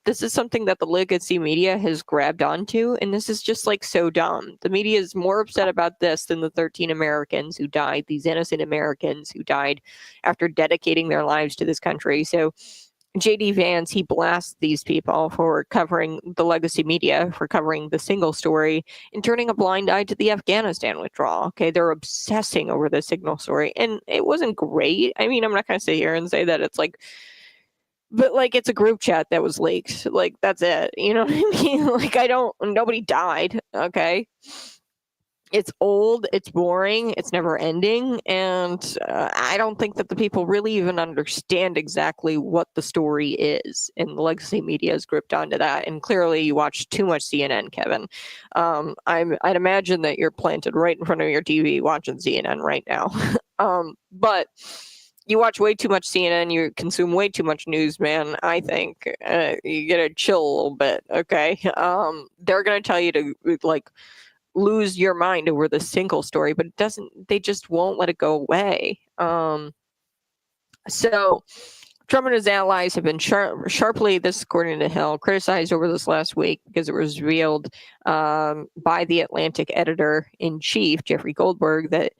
This is something that the legacy media has grabbed onto, and this is just like so dumb. The media is more upset about this than the 13 Americans who died, these innocent Americans who died after dedicating their lives to this country. So JD Vance, he blasts these people for covering the legacy media, for covering the single story, and turning a blind eye to the Afghanistan withdrawal. Okay, they're obsessing over the signal story, and it wasn't great. I mean, I'm not going to sit here and say that it's like, but like it's a group chat that was leaked. Like that's it. You know what I mean? Like nobody died. Okay. It's old, it's boring, it's never ending, and I don't think that the people really even understand exactly what the story is, and the legacy media has gripped onto that. And clearly, you watch too much CNN, Kevin. I'd imagine that you're planted right in front of your TV watching CNN right now. But you watch way too much CNN, you consume way too much news, man. I think you gotta chill a little bit, okay? They're gonna tell you to like lose your mind over the single story, but it doesn't, they just won't let it go away. So Trump and his allies have been sharply, this according to Hill, criticized over this last week because it was revealed by the Atlantic editor-in-chief, Jeffrey Goldberg, that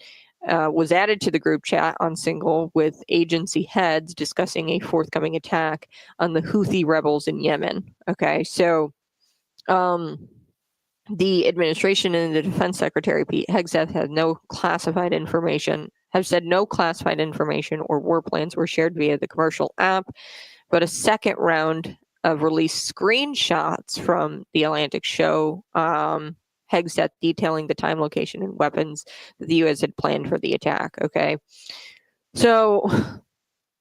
was added to the group chat on Single with agency heads discussing a forthcoming attack on the Houthi rebels in Yemen. Okay, so the administration and the defense secretary, Pete Hegseth, have said no classified information or war plans were shared via the commercial app, but a second round of released screenshots from the Atlantic show Hegseth detailing the time, location, and weapons that the U.S. had planned for the attack. Okay. So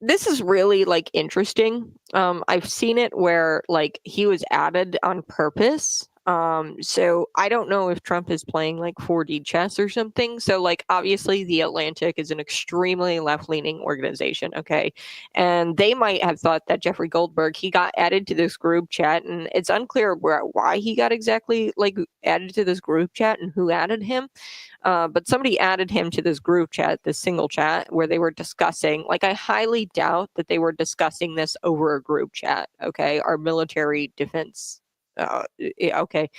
this is really like interesting. I've seen it where like he was added on purpose. So I don't know if Trump is playing like 4D chess or something. So like obviously the Atlantic is an extremely left-leaning organization, okay? And they might have thought that Jeffrey Goldberg, he got added to this group chat, and it's unclear why he got exactly like added to this group chat and who added him. But somebody added him to this group chat, this single chat, where they were discussing, like, I highly doubt that they were discussing this over a group chat, okay? Our military defense, okay.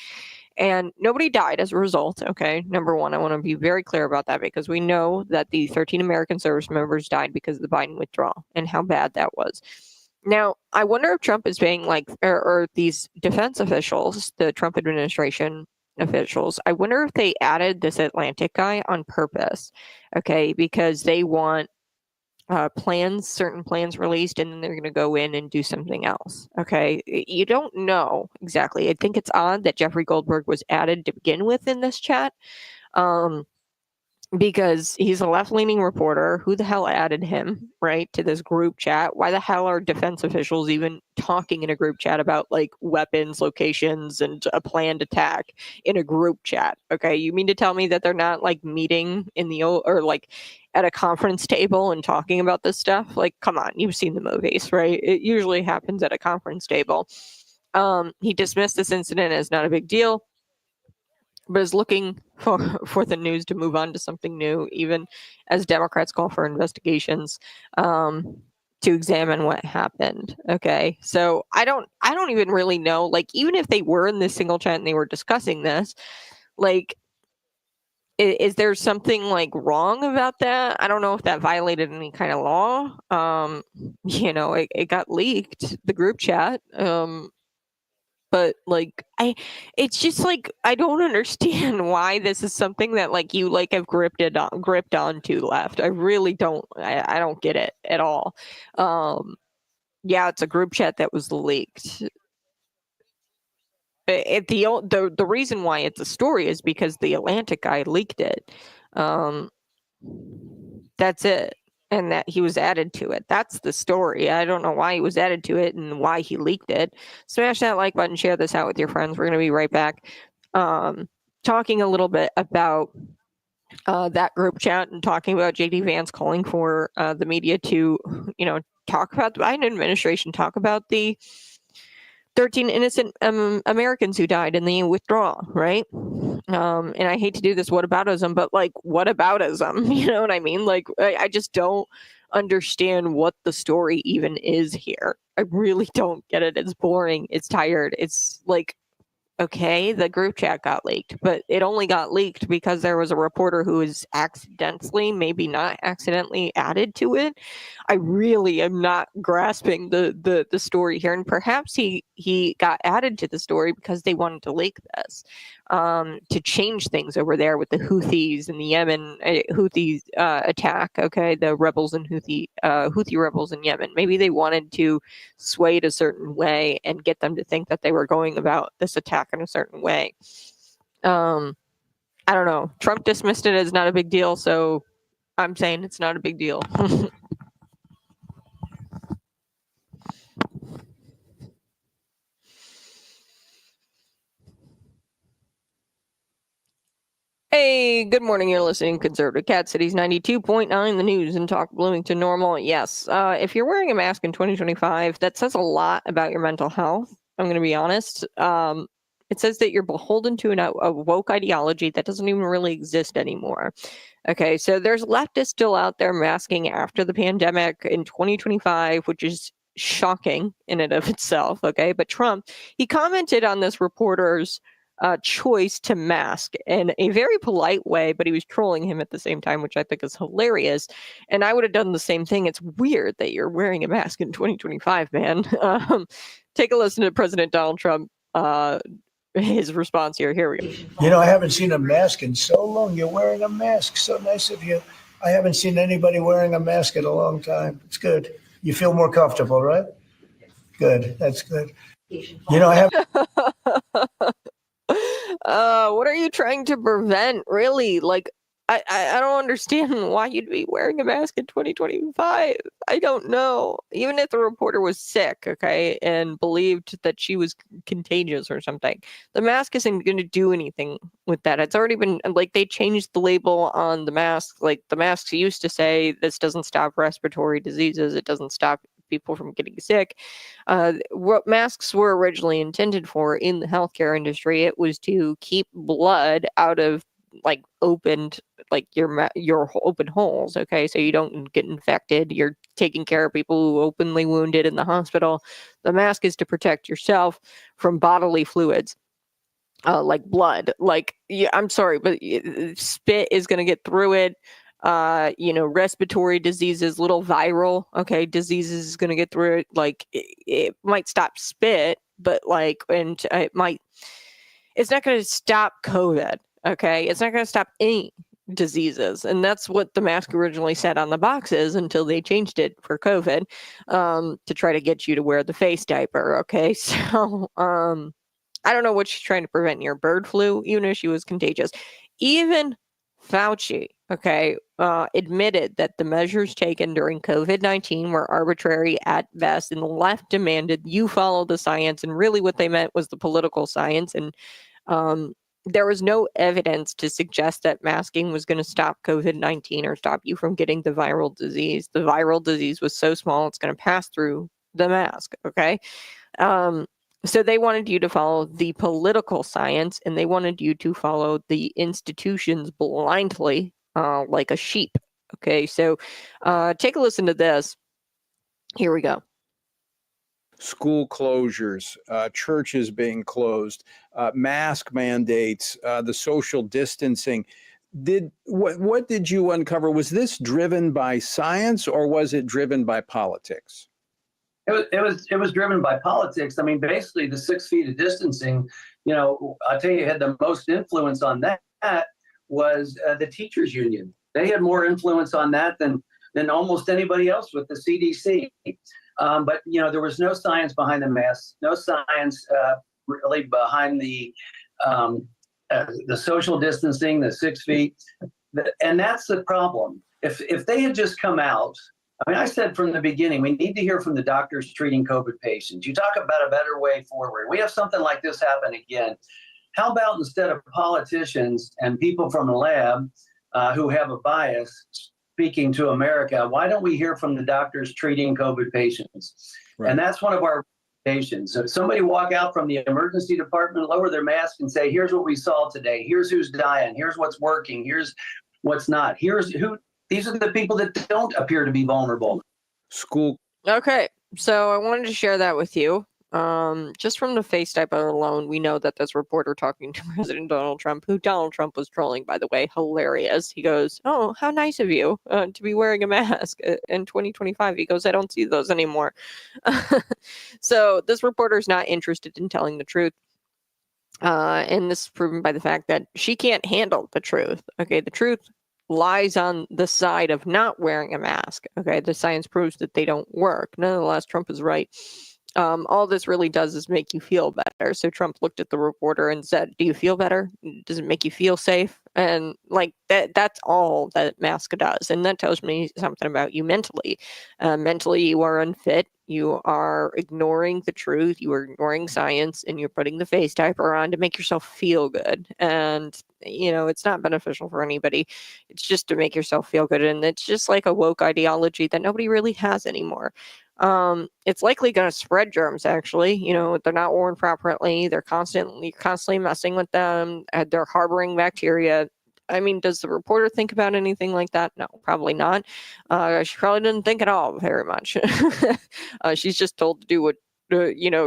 And nobody died as a result, okay? Number one, I want to be very clear about that because we know that the 13 American service members died because of the Biden withdrawal and how bad that was. Now, I wonder if Trump is being like, or these defense officials, the Trump administration officials, I wonder if they added this Atlantic guy on purpose, okay, because they want certain plans released, and then they're going to go in and do something else, okay? You don't know exactly. I think it's odd that Jeffrey Goldberg was added to begin with in this chat. Because he's a left-leaning reporter. Who the hell added him, right, to this group chat? Why the hell are defense officials even talking in a group chat about like weapons, locations, and a planned attack in a group chat? Okay, you mean to tell me that they're not like meeting in the or like at a conference table and talking about this stuff? Like, come on, you've seen the movies, right? It usually happens at a conference table. He dismissed this incident as not a big deal, but is looking for the news to move on to something new, even as Democrats call for investigations to examine what happened. Okay, so I don't even really know. Like, even if they were in this single chat and they were discussing this, like, is there something like wrong about that? I don't know if that violated any kind of law. It got leaked, the group chat. But like it's just like I don't understand why this is something that like you like have gripped onto left. I really don't. I don't get it at all. Yeah, it's a group chat that was leaked. The reason why it's a story is because the Atlantic guy leaked it. That's it. And that he was added to it. That's the story. I don't know why he was added to it and why he leaked it. Smash that like button, share this out with your friends. We're going to be right back. Talking a little bit about that group chat and talking about JD Vance calling for the media to, talk about the Biden administration, talk about the 13 innocent Americans who died in the withdrawal, right? And I hate to do this whataboutism, but like, whataboutism? You know what I mean? Like, I just don't understand what the story even is here. I really don't get it. It's boring. It's tired. It's like, okay, the group chat got leaked, but it only got leaked because there was a reporter who was accidentally, maybe not accidentally, added to it. I really am not grasping the story here, and perhaps he got added to the story because they wanted to leak this to change things over there with the Houthis and the Yemen Houthi attack. Okay, the rebels and Houthi rebels in Yemen. Maybe they wanted to sway it a certain way and get them to think that they were going about this attack in a certain way. I don't know. Trump dismissed it as not a big deal, so I'm saying it's not a big deal. Hey, good morning. You're listening to Conservative Cat Cities 92.9, the news and talk Bloomington Normal. Yes, if you're wearing a mask in 2025, that says a lot about your mental health. I'm going to be honest. It says that you're beholden to a woke ideology that doesn't even really exist anymore. Okay, so there's leftists still out there masking after the pandemic in 2025, which is shocking in and of itself. Okay, but Trump, he commented on this reporter's choice to mask in a very polite way, but he was trolling him at the same time, which I think is hilarious. And I would have done the same thing. It's weird that you're wearing a mask in 2025, man. Take a listen to President Donald Trump. His response here. Here we go. I haven't seen a mask in so long. You're wearing a mask. So nice of you. I haven't seen anybody wearing a mask in a long time. It's good. You feel more comfortable, right? Good. That's good. I have. What are you trying to prevent? Really? Like, I don't understand why you'd be wearing a mask in 2025. I don't know. Even if the reporter was sick, okay, and believed that she was contagious or something, the mask isn't going to do anything with that. It's already been, like, they changed the label on the mask. Like, the masks used to say, this doesn't stop respiratory diseases. It doesn't stop people from getting sick. What masks were originally intended for in the healthcare industry, it was to keep blood out of like opened, like your open holes. Okay, so you don't get infected. You're taking care of people who openly wounded in the hospital. The mask is to protect yourself from bodily fluids. Like blood, like, yeah, I'm sorry, but spit is going to get through it. Respiratory diseases, little viral, diseases is going to get through it. Like, it might stop spit, but it's not going to stop COVID. Okay. It's not going to stop any diseases. And that's what the mask originally said on the boxes until they changed it for COVID, to try to get you to wear the face diaper. Okay. So, I don't know what she's trying to prevent here. Bird flu, even if she was contagious. Even Fauci, admitted that the measures taken during COVID-19 were arbitrary at best, and the left demanded you follow the science. And really what they meant was the political science. And there was no evidence to suggest that masking was going to stop COVID-19 or stop you from getting the viral disease. The viral disease was so small, it's going to pass through the mask. Okay. So they wanted you to follow the political science, and they wanted you to follow the institutions blindly, like a sheep. Okay, so take a listen to this. Here we go. School closures, churches being closed, mask mandates, the social distancing. What did you uncover? Was this driven by science, or was it driven by politics? It was driven by politics. I mean, basically, the 6 feet of distancing, I'll tell you, had the most influence on that was the teachers union. They had more influence on that than almost anybody else with the CDC. But there was no science behind the masks, no science really behind the social distancing, the 6 feet. And that's the problem. If they had just come out, I mean, I said from the beginning, we need to hear from the doctors treating COVID patients. You talk about a better way forward. We have something like this happen again. How about instead of politicians and people from the lab who have a bias speaking to America, why don't we hear from the doctors treating COVID patients? Right. And that's one of our recommendations. So if somebody walk out from the emergency department, lower their mask and say, here's what we saw today. Here's who's dying. Here's what's working. Here's what's not. Here's who. These are the people that don't appear to be vulnerable. School. Okay, so I wanted to share that with you. Just from the face type alone, we know that this reporter talking to President Donald Trump, who Donald Trump was trolling, by the way, hilarious. He goes, "Oh, how nice of you to be wearing a mask in 2025." He goes, "I don't see those anymore." So this reporter is not interested in telling the truth. And this is proven by the fact that she can't handle the truth. Okay, the truth lies on the side of not wearing a mask. Okay, the science proves that they don't work. Nonetheless, Trump is right. All this really does is make you feel better. So Trump looked at the reporter and said, "Do you feel better? Does it make you feel safe?" And like that's all that mask does. And that tells me something about you mentally. Mentally, you are unfit. You are ignoring the truth. You are ignoring science, and you're putting the face diaper on to make yourself feel good. And, it's not beneficial for anybody. It's just to make yourself feel good. And it's just like a woke ideology that nobody really has anymore. It's likely going to spread germs, actually. They're not worn properly. They're constantly messing with them. They're harboring bacteria. I mean, does the reporter think about anything like that? No, probably not. She probably didn't think at all very much. She's just told to do what,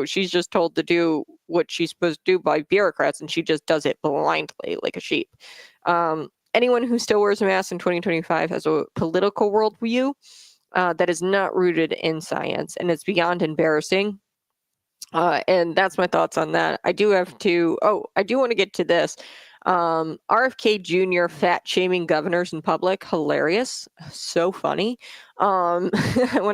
she's just told to do what she's supposed to do by bureaucrats, and she just does it blindly like a sheep. Anyone who still wears a mask in 2025 has a political worldview that is not rooted in science, and it's beyond embarrassing. And that's my thoughts on that. I do want to get to this. RFK Jr. fat shaming governors in public, hilarious, so funny. When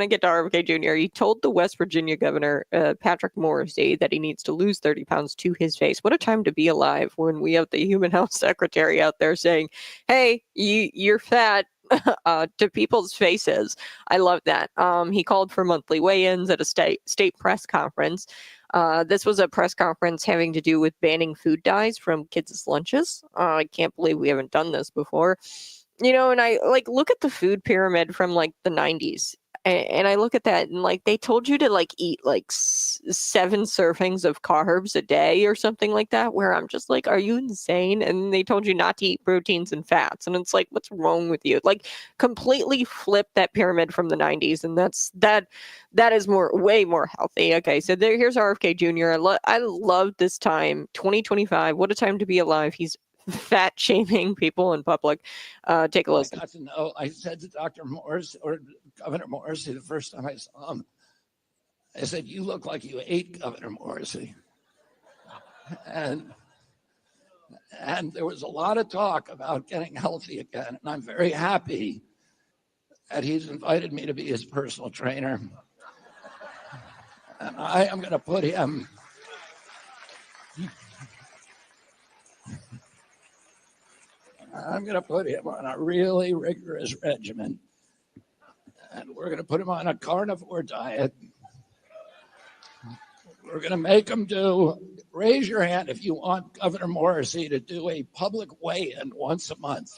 I get to RFK Jr., he told the West Virginia governor, Patrick Morrisey, that he needs to lose 30 pounds to his face. What a time to be alive when we have the human health secretary out there saying, "Hey, you're fat." To people's faces. I love that. He called for monthly weigh-ins at a state press conference. This was a press conference having to do with banning food dyes from kids' lunches. I can't believe we haven't done this before. And I look at the food pyramid from the 90s. And I look at that and they told you to eat 7 servings of carbs a day or something like that, where I'm just are you insane? And they told you not to eat proteins and fats. And it's what's wrong with you? Completely flip that pyramid from the 90s. And that is way more healthy. Okay, so here's RFK Jr. I love this time, 2025. What a time to be alive. He's fat shaming people in public. Take a listen. I got to know. I said to Dr. Morris or Governor Morrissey the first time I saw him, I said, "You look like you ate Governor Morrissey." And there was a lot of talk about getting healthy again. And I'm very happy that he's invited me to be his personal trainer. And I am going to put him on a really rigorous regimen. And we're going to put him on a carnivore diet. We're going to make him raise your hand if you want Governor Morrissey to do a public weigh-in once a month.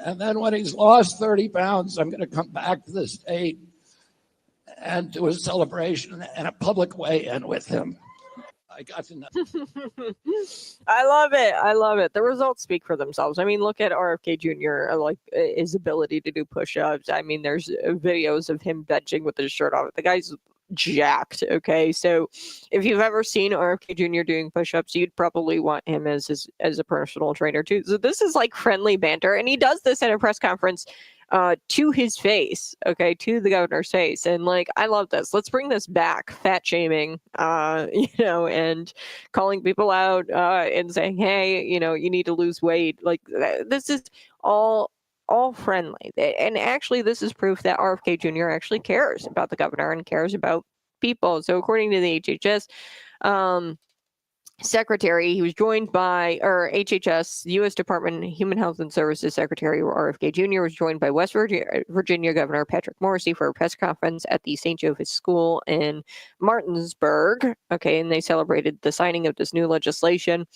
And then when he's lost 30 pounds, I'm going to come back to the state and do a celebration and a public weigh-in with him. I got to know. I love it. I love it. The results speak for themselves. I mean, look at RFK Jr., his ability to do push-ups. I mean, there's videos of him benching with his shirt off. The guy's jacked. Okay, so if you've ever seen RFK Jr. doing push-ups, you'd probably want him as a personal trainer too. So this is friendly banter, and he does this at a press conference to his face, okay, to the governor's face. And I love this. Let's bring this back. Fat shaming, and calling people out and saying, "Hey, you need to lose weight." This is all friendly. And actually, this is proof that RFK Jr. actually cares about the governor and cares about people. So according to the HHS, secretary. He was joined by, or HHS, U.S. Department of Human Health and Services Secretary RFK Jr. was joined by West Virginia Governor Patrick Morrisey for a press conference at the St. Joseph's School in Martinsburg. Okay, and they celebrated the signing of this new legislation,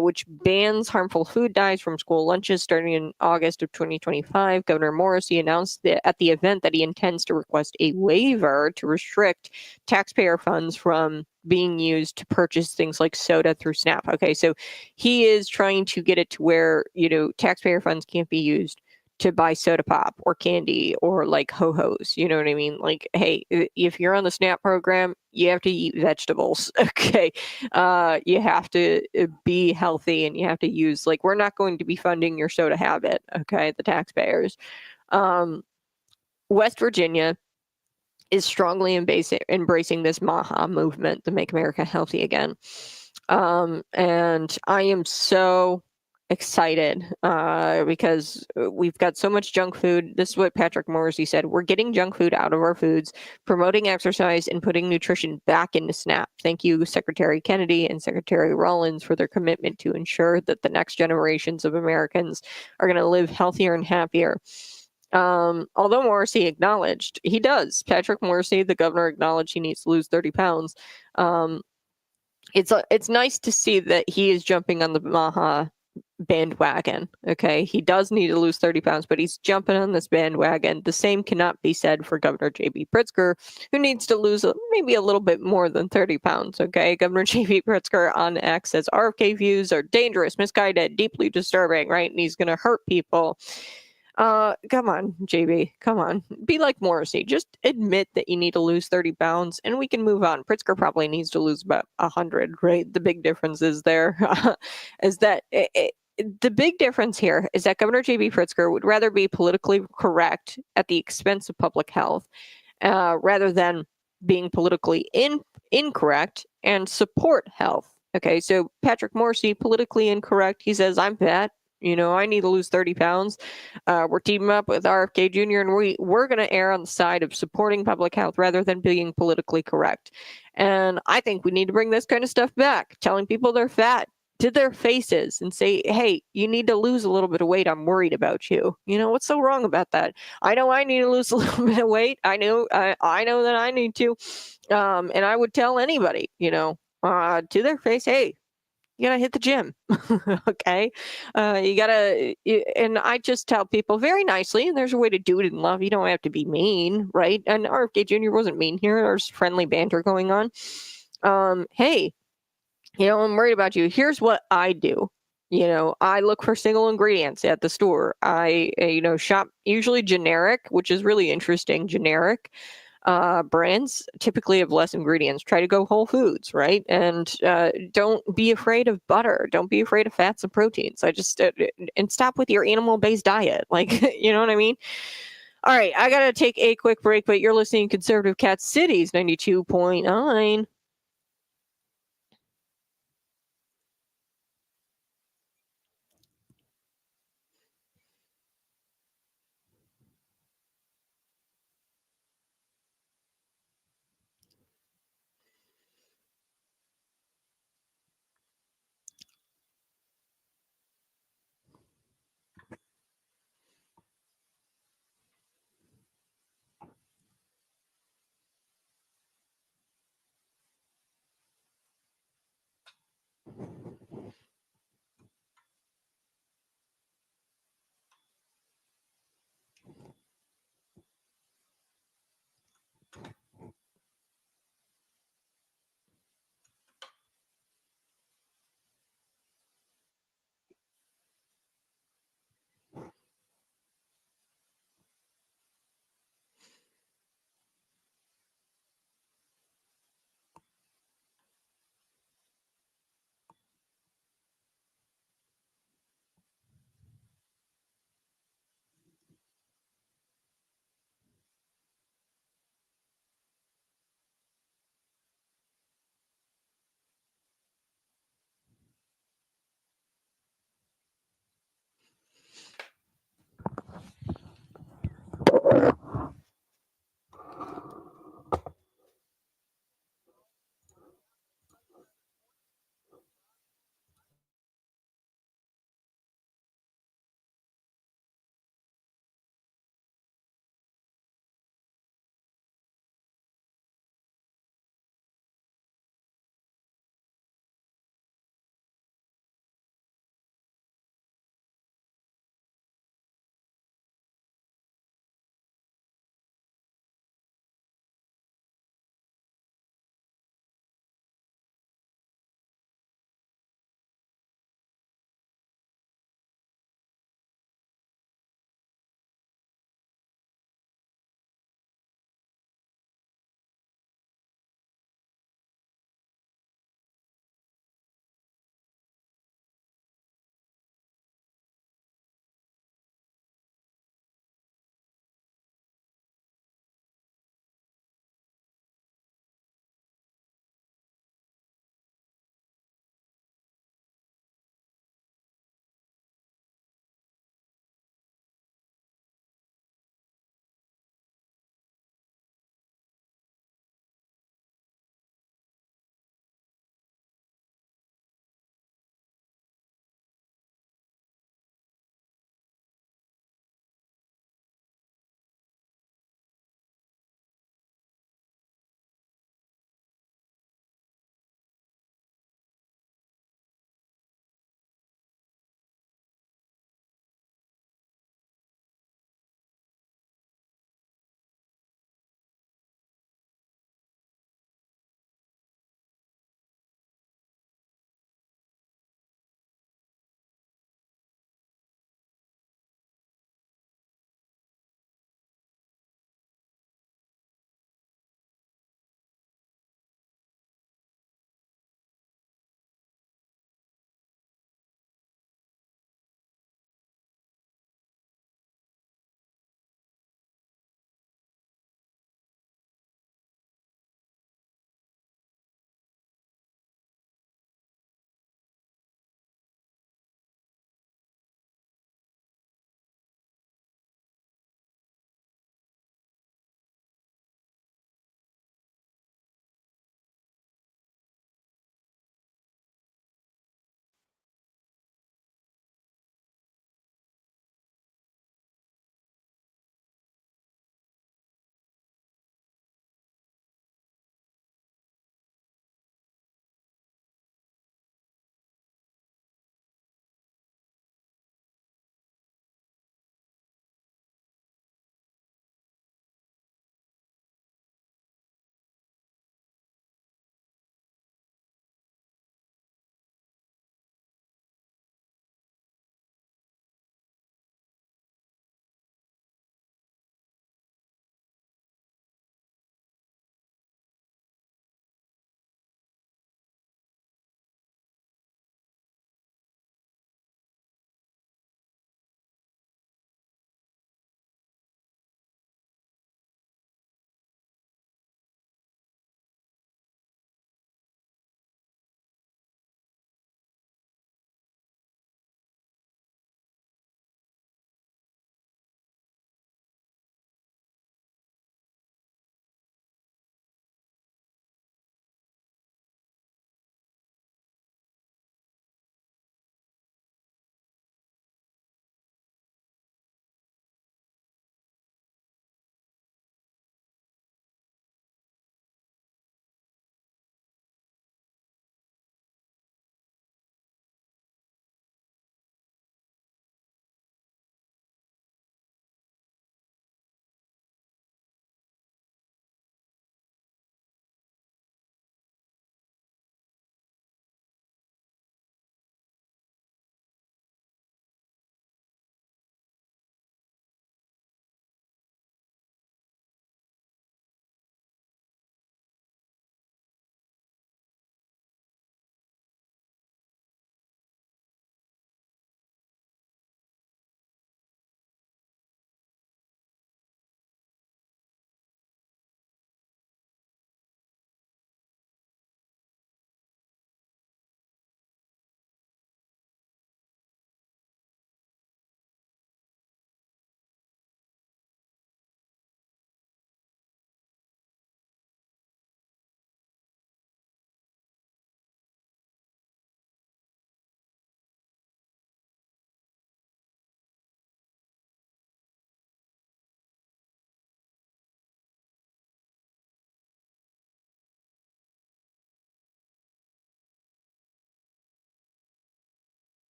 which bans harmful food dyes from school lunches starting in August of 2025. Governor Morrisey announced at the event that he intends to request a waiver to restrict taxpayer funds from being used to purchase things like soda through SNAP. Okay, so he is trying to get it to where, taxpayer funds can't be used to buy soda pop or candy or like ho-hos. You know what I mean? Like, hey, if you're on the SNAP program, you have to eat vegetables. Okay. You have to be healthy, and you have to use, like, we're not going to be funding your soda habit. Okay. The taxpayers. West Virginia is strongly embracing this MAHA movement, the Make America Healthy Again. And I am so excited because we've got so much junk food. This is what Patrick Morrisey said. We're getting junk food out of our foods, promoting exercise, and putting nutrition back into SNAP. Thank you, Secretary Kennedy and Secretary Rollins, for their commitment to ensure that the next generations of Americans are going to live healthier and happier. Although Morrisey acknowledged, Patrick Morrisey, the governor, acknowledged he needs to lose 30 pounds. It's nice to see that he is jumping on the MAHA bandwagon. Okay, he does need to lose 30 pounds, but he's jumping on this bandwagon. The same cannot be said for Governor J.B. Pritzker, who needs to lose maybe a little bit more than 30 pounds. Okay, Governor J.B. Pritzker on X says RFK views are dangerous, misguided, deeply disturbing, right? And he's going to hurt people. Come on, JB. Come on. Be like Morrissey. Just admit that you need to lose 30 pounds and we can move on. Pritzker probably needs to lose about 100, right? The big difference is there is that the big difference here is that Governor J.B. Pritzker would rather be politically correct at the expense of public health rather than being politically incorrect and support health. Okay, so Patrick Morrisey, politically incorrect. He says, I'm fat. I need to lose 30 pounds. We're teaming up with RFK Jr. and we're going to err on the side of supporting public health rather than being politically correct. And I think we need to bring this kind of stuff back, telling people they're fat to their faces and say, hey, you need to lose a little bit of weight. I'm worried about you. What's so wrong about that? I know I need to lose a little bit of weight. I know that I need to. And I would tell anybody, to their face, hey, you gotta hit the gym. Okay. And I just tell people very nicely, and there's a way to do it in love. You don't have to be mean, right? And RFK Jr. wasn't mean here. There's friendly banter going on. Hey, I'm worried about you. Here's what I do. I look for single ingredients at the store. I, shop usually generic, which is really interesting. Generic brands typically have less ingredients. Try to go whole foods, right? And don't be afraid of butter. Don't be afraid of fats and proteins. And stop with your animal-based diet. Like, you know what I mean? All right, I got to take a quick break, but you're listening to Conservative Cat Cities 92.9.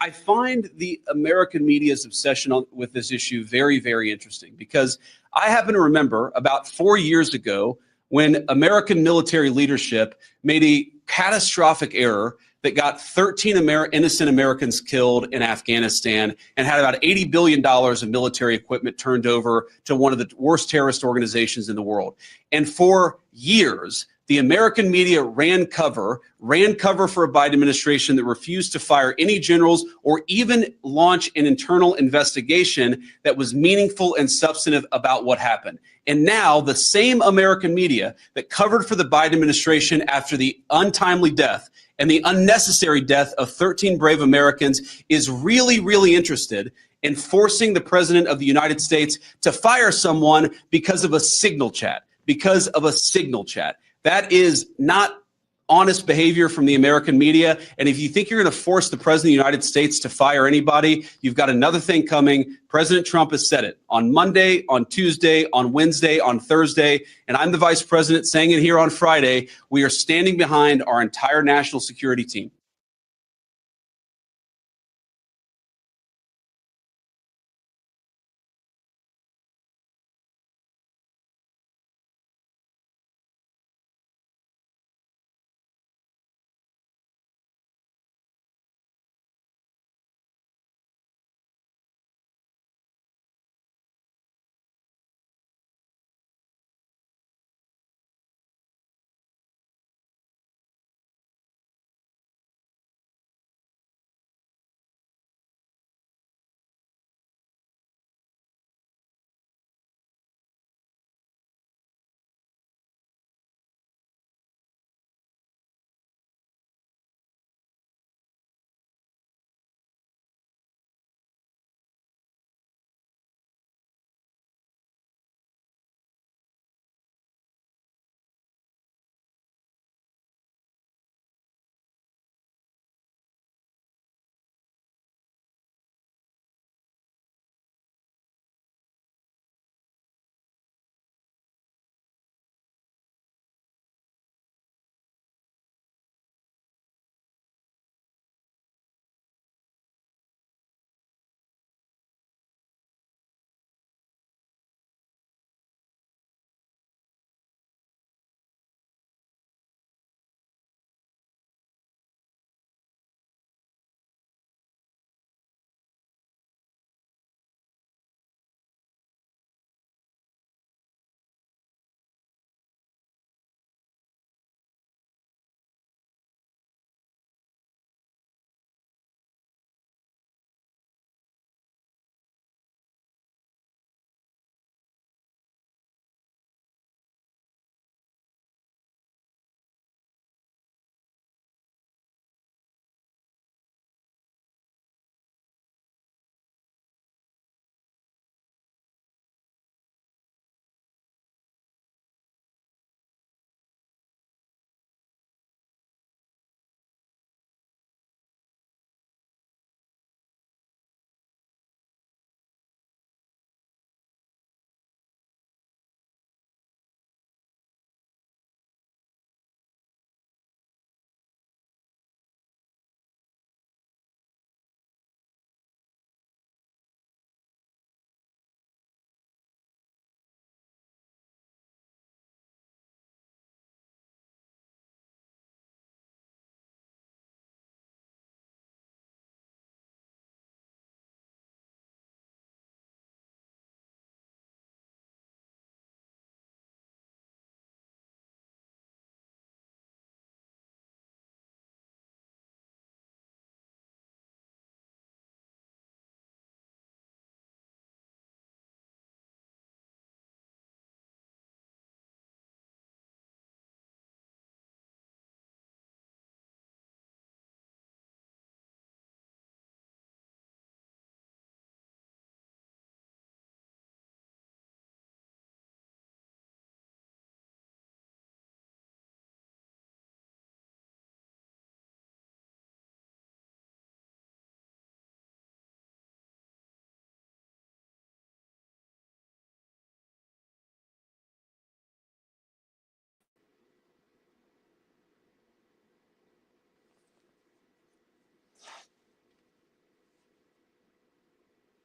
I find the American media's obsession with this issue very, very interesting, because I happen to remember about 4 years ago when American military leadership made a catastrophic error that got 13 innocent Americans killed in Afghanistan and had about $80 billion of military equipment turned over to one of the worst terrorist organizations in the world. And for years, the American media ran cover for a Biden administration that refused to fire any generals or even launch an internal investigation that was meaningful and substantive about what happened. And now the same American media that covered for the Biden administration after the untimely death and the unnecessary death of 13 brave Americans is really, really interested in forcing the president of the United States to fire someone because of a signal chat, That is not honest behavior from the American media. And if you think you're going to force the president of the United States to fire anybody, you've got another thing coming. President Trump has said it on Monday, on Tuesday, on Wednesday, on Thursday. And I'm the vice president saying it here on Friday. We are standing behind our entire national security team.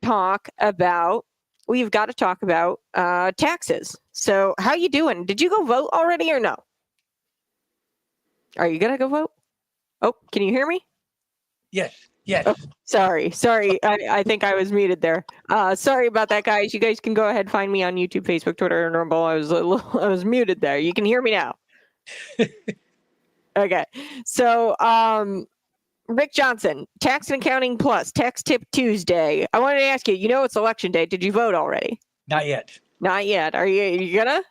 talk about taxes. So how you doing? Did you go vote already or no? Are you gonna go vote? Oh, can you hear me? Yes, yes. Oh, sorry. I think I was muted there. Sorry about that, guys. You guys can go ahead, find me on YouTube, Facebook, Twitter, and Rumble. I was muted there. You can hear me now. Okay. So, Rick Johnson, Tax and Accounting Plus, Tax Tip Tuesday. I wanted to ask you, it's election day. Did you vote already? Not yet. Not yet. Are you gonna?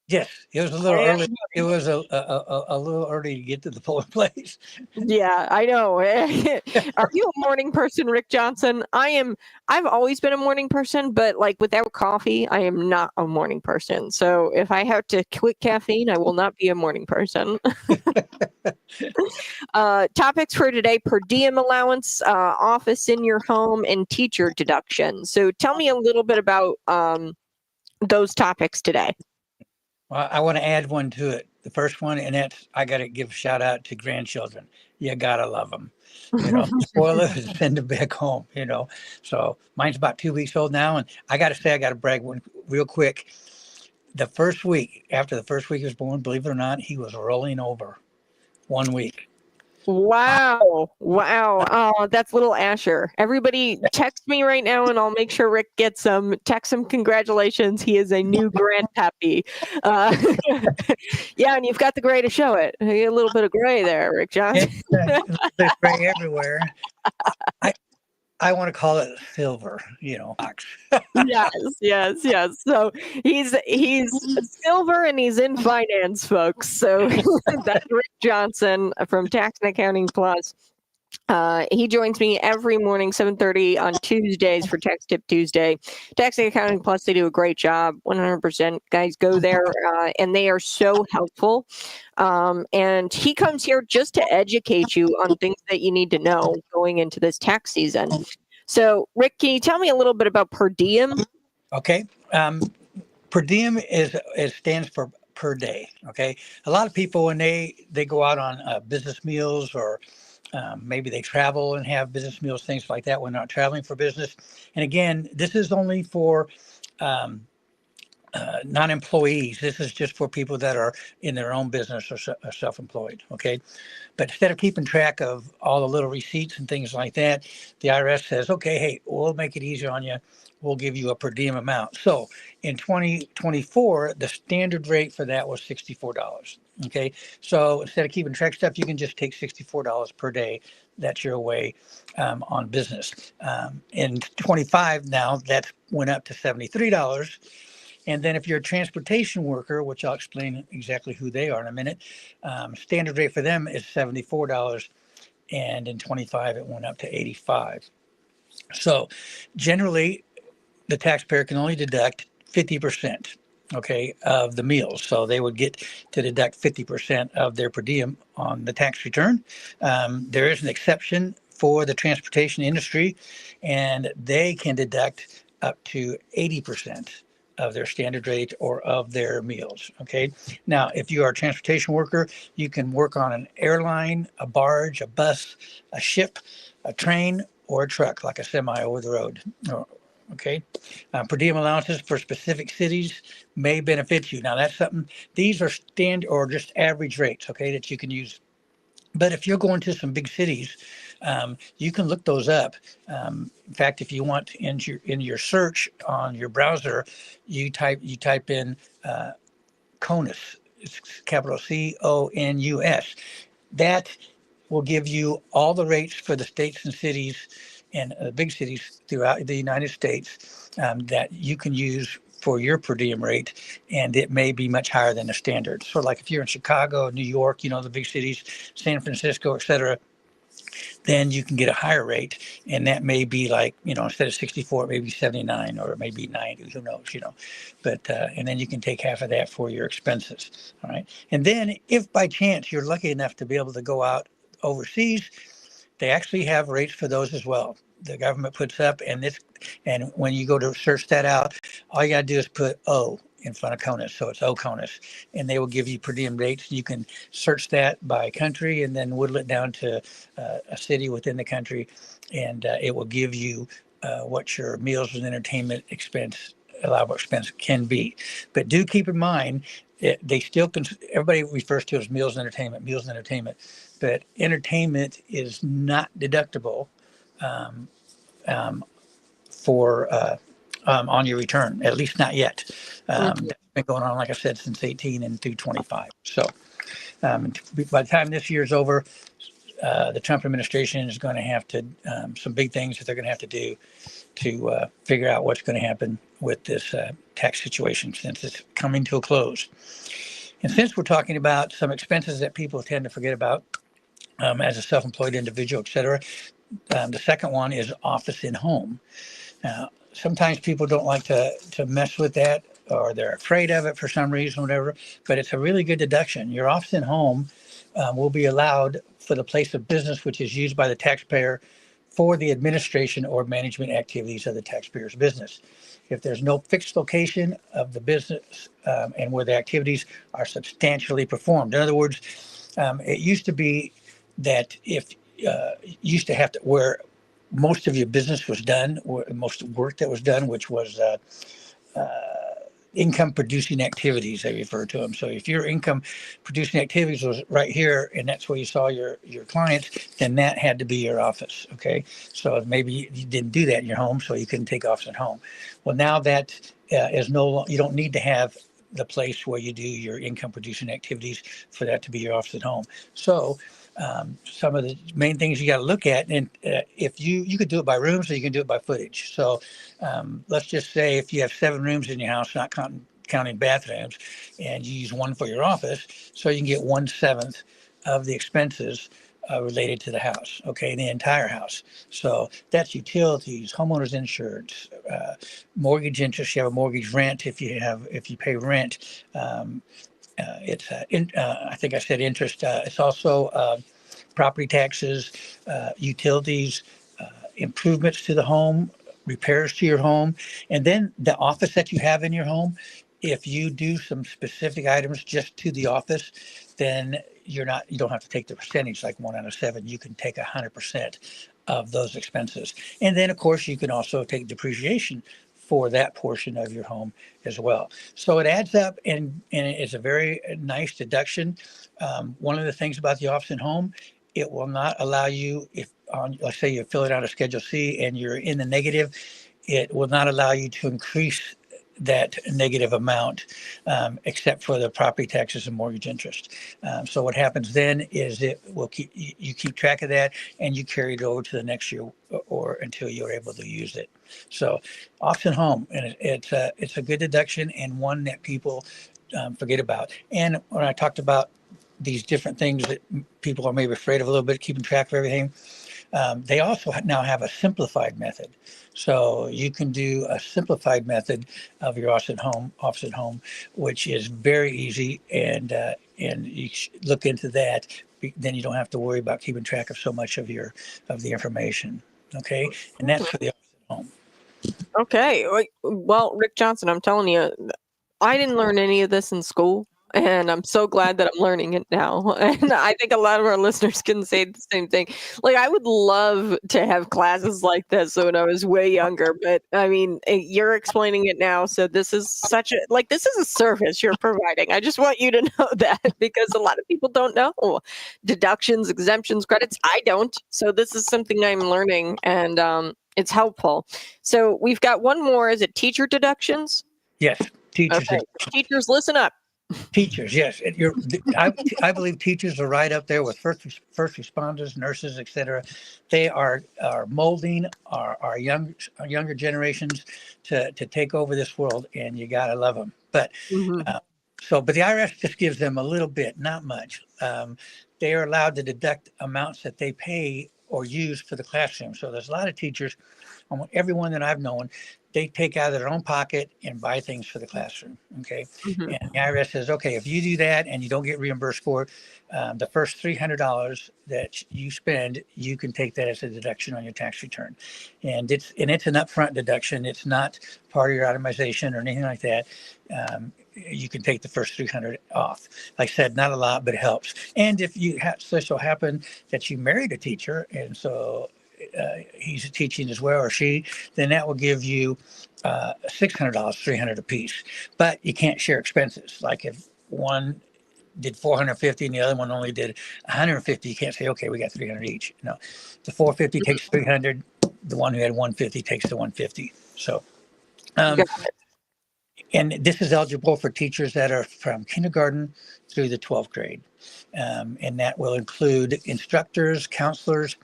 Yes, it was a little early. It was a little early to get to the polling place. Yeah, I know. Are you a morning person, Rick Johnson? I've always been a morning person, but like without coffee, I am not a morning person. So if I have to quit caffeine, I will not be a morning person. Topics for today: per diem allowance, office in your home, and teacher deduction. So tell me a little bit about those topics today. Well, I want to add one to it. The first one, and that's I got to give a shout out to grandchildren. You gotta love them. Spoil them and send them back home. So mine's about 2 weeks old now, and I got to say, I got to brag one real quick. The first week after the first week he was born, believe it or not, he was rolling over 1 week. Wow. Oh, that's little Asher. Everybody text me right now and I'll make sure Rick gets some. Text him congratulations. He is a new grandpappy. Yeah, and you've got the gray to show it. A little bit of gray there, Rick Johnson. There's gray everywhere. I want to call it silver, Yes. So he's silver and he's in finance, folks. So that's Rick Johnson from Tax and Accounting Plus. He joins me every morning, 7:30 on Tuesdays for Tax Tip Tuesday. Tax and Accounting Plus, they do a great job. 100%. Guys, go there, and they are so helpful. And he comes here just to educate you on things that you need to know going into this tax season. So, Rick, can you tell me a little bit about per diem? Okay. Per diem stands for per day. Okay. A lot of people, when they go out on business meals or maybe they travel and have business meals, things like that when they're not traveling for business. And again, this is only for non-employees. This is just for people that are in their own business or self-employed. Okay. But instead of keeping track of all the little receipts and things like that, the IRS says, okay, hey, we'll make it easier on you. We'll give you a per diem amount. So in 2024, the standard rate for that was $64. Okay. So instead of keeping track stuff, you can just take $64 per day. That's your way on business. In 25 now, that went up to $73. And then if you're a transportation worker, which I'll explain exactly who they are in a minute, standard rate for them is $74. And in 25, it went up to $85. So generally, the taxpayer can only deduct 50%, okay, of the meals. So they would get to deduct 50% of their per diem on the tax return. There is an exception for the transportation industry, and they can deduct up to 80% of their standard rate or of their meals. Okay. Now, if you are a transportation worker, you can work on an airline, a barge, a bus, a ship, a train, or a truck, like a semi over the road. Okay. Per diem allowances for specific cities may benefit you. Now, that's something, these are standard or just average rates, okay, that you can use. But if you're going to some big cities, you can look those up. In fact, if you want in your search on your browser, you type in CONUS. It's capital CONUS. That will give you all the rates for the states and cities and big cities throughout the United States that you can use for your per diem rate, and it may be much higher than the standard. So like if you're in Chicago, New York, the big cities, San Francisco, et cetera, then you can get a higher rate, and that may be like, instead of 64, it may be 79 or it may be 90, who knows, but and then you can take half of that for your expenses. All right. And then if by chance you're lucky enough to be able to go out overseas, they actually have rates for those as well. The government puts up, and when you go to search that out, all you got to do is put O in front of CONUS. So it's OCONUS, and they will give you per diem rates. You can search that by country and then whittle it down to a city within the country, and it will give you what your meals and entertainment expense, allowable expense can be. But do keep in mind, they still everybody refers to it as meals and entertainment, but entertainment is not deductible um, um, for on your return, at least not yet. Mhm. That's been going on, like I said, since 18 and through 25. So by the time this year's over, the Trump administration is going to have to some big things that they're going to have to do to figure out what's going to happen with this tax situation since it's coming to a close. And since we're talking about some expenses that people tend to forget about as a self-employed individual, et cetera, the second one is office and home. Sometimes people don't like to mess with that, or they're afraid of it for some reason, whatever, but it's a really good deduction. Your office and home will be allowed for the place of business which is used by the taxpayer for the administration or management activities of the taxpayer's business. If there's no fixed location of the business and where the activities are substantially performed. In other words, it used to be that if you used to have to, where most of your business was done, or most work that was done, which was income producing activities, they refer to them. So if your income producing activities was right here and that's where you saw your clients, then that had to be your office. Okay. So maybe you didn't do that in your home, so you couldn't take office at home. Well, now that is you don't need to have the place where you do your income producing activities for that to be your office at home. So some of the main things you got to look at, and if you could do it by rooms or you can do it by footage. So let's just say if you have 7 rooms in your house, not counting bathrooms, and you use one for your office, so you can get 1/7 of the expenses related to the house, okay, the entire house. So that's utilities, homeowners insurance, mortgage interest. You have a mortgage, rent if you pay rent. I think I said interest. It's also property taxes, utilities, improvements to the home, repairs to your home, and then the office that you have in your home. If you do some specific items just to the office, then you don't have to take the percentage like 1 out of 7. You can take 100% of those expenses. And then of course you can also take depreciation for that portion of your home as well. So it adds up, and it's a very nice deduction. One of the things about the office and home, it will not allow you, if let's say you're filling out a Schedule C and you're in the negative, it will not allow you to increase that negative amount, except for the property taxes and mortgage interest. So what happens then is you keep track of that, and you carry it over to the next year or until you're able to use it. So office and home, and it's a good deduction and one that people forget about. And when I talked about these different things that people are maybe afraid of a little bit, keeping track of everything, they also now have a simplified method. So you can do a simplified method of your office at home, which is very easy, and you look into that. Then you don't have to worry about keeping track of so much of the information. Okay, and that's for the office at home. Okay. Well, Rick Johnson, I'm telling you, I didn't learn any of this in school, and I'm so glad that I'm learning it now. And I think a lot of our listeners can say the same thing. Like, I would love to have classes like this when I was way younger, but I mean, you're explaining it now. So this is this is a service you're providing. I just want you to know that, because a lot of people don't know deductions, exemptions, credits. I don't. So this is something I'm learning, and it's helpful. So we've got one more. Is it teacher deductions? Yes, teachers. Okay. Teachers, listen up. Teachers, yes. I believe teachers are right up there with first responders, nurses, etc. They are molding our younger generations to take over this world, and you gotta love them. But but the IRS just gives them a little bit, not much. They are allowed to deduct amounts that they pay or use for the classroom. So there's a lot of teachers, everyone that I've known, they take out of their own pocket and buy things for the classroom. Okay. And the IRS says, okay, if you do that and you don't get reimbursed for it, the first $300 that you spend, you can take that as a deduction on your tax return. And it's an upfront deduction. It's not part of your itemization or anything like that. You can take the first $300 off. Like I said, not a lot, but it helps. And if you so happen that you married a teacher, and so he's teaching as well, or she, then that will give you $600, $300 a piece. But you can't share expenses. Like if one did 450 and the other one only did 150, you can't say, okay, we got 300 each. No, the 450 takes 300. The one who had 150 takes the 150. So, Got and this is eligible for teachers that are from kindergarten through the 12th grade. And that will include instructors, counselors,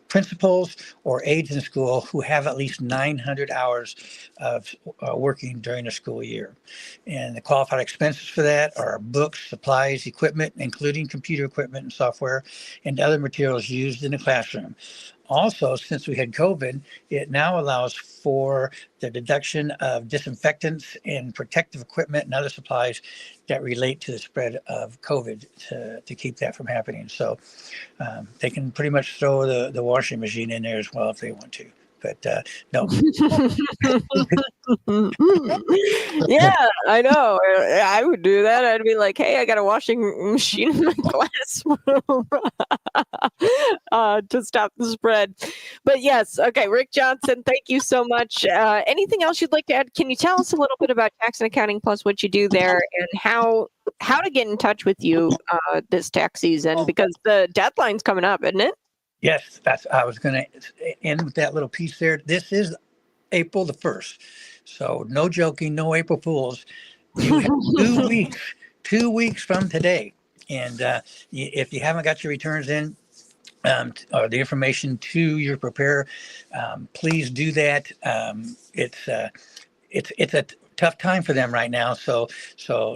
principals, or aides in school who have at least 900 hours of working during the school year. And the qualified expenses for that are books, supplies, equipment, including computer equipment and software, and other materials used in the classroom. Also, since we had COVID, it now allows for the deduction of disinfectants and protective equipment and other supplies that relate to the spread of COVID to keep that from happening. So they can pretty much throw the washing machine in there as well if they want to. But no. Yeah, I know. I would do that. I'd be like, hey, I got a washing machine in my classroom to stop the spread. But yes, okay, Rick Johnson, thank you so much. Anything else you'd like to add? Can you tell us a little bit about Tax and Accounting Plus, what you do there, and how to get in touch with you this tax season? Because the deadline's coming up, isn't it? Yes, I was going to end with that little piece there. This is April the 1st. So no joking, no April Fools. You have 2 weeks from today. And if you haven't got your returns in, or the information to your preparer, please do that. It's a tough time for them right now. So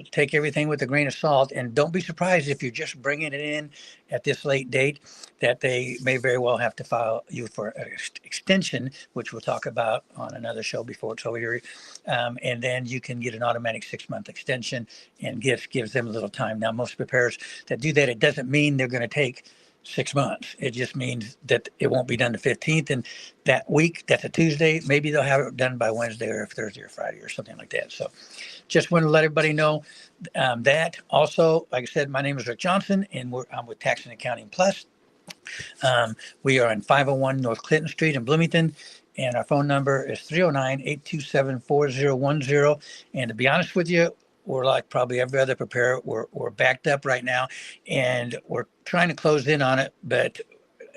take everything with a grain of salt, and don't be surprised if you're just bringing it in at this late date, that they may very well have to file you for an extension, which we'll talk about on another show before it's over here. And then you can get an automatic 6-month extension, and gives them a little time. Now, most preparers that do that, it doesn't mean they're going to take 6 months. It just means that it won't be done the 15th. And that week, that's a Tuesday, maybe they'll have it done by Wednesday or Thursday or Friday or something like that. So just want to let everybody know that. Also, like I said, my name is Rick Johnson, and I'm with Tax and Accounting Plus. We are on 501 North Clinton Street in Bloomington, and our phone number is 309-827-4010. And to be honest with you, we're like probably every other preparer. We're backed up right now, and we're trying to close in on it. But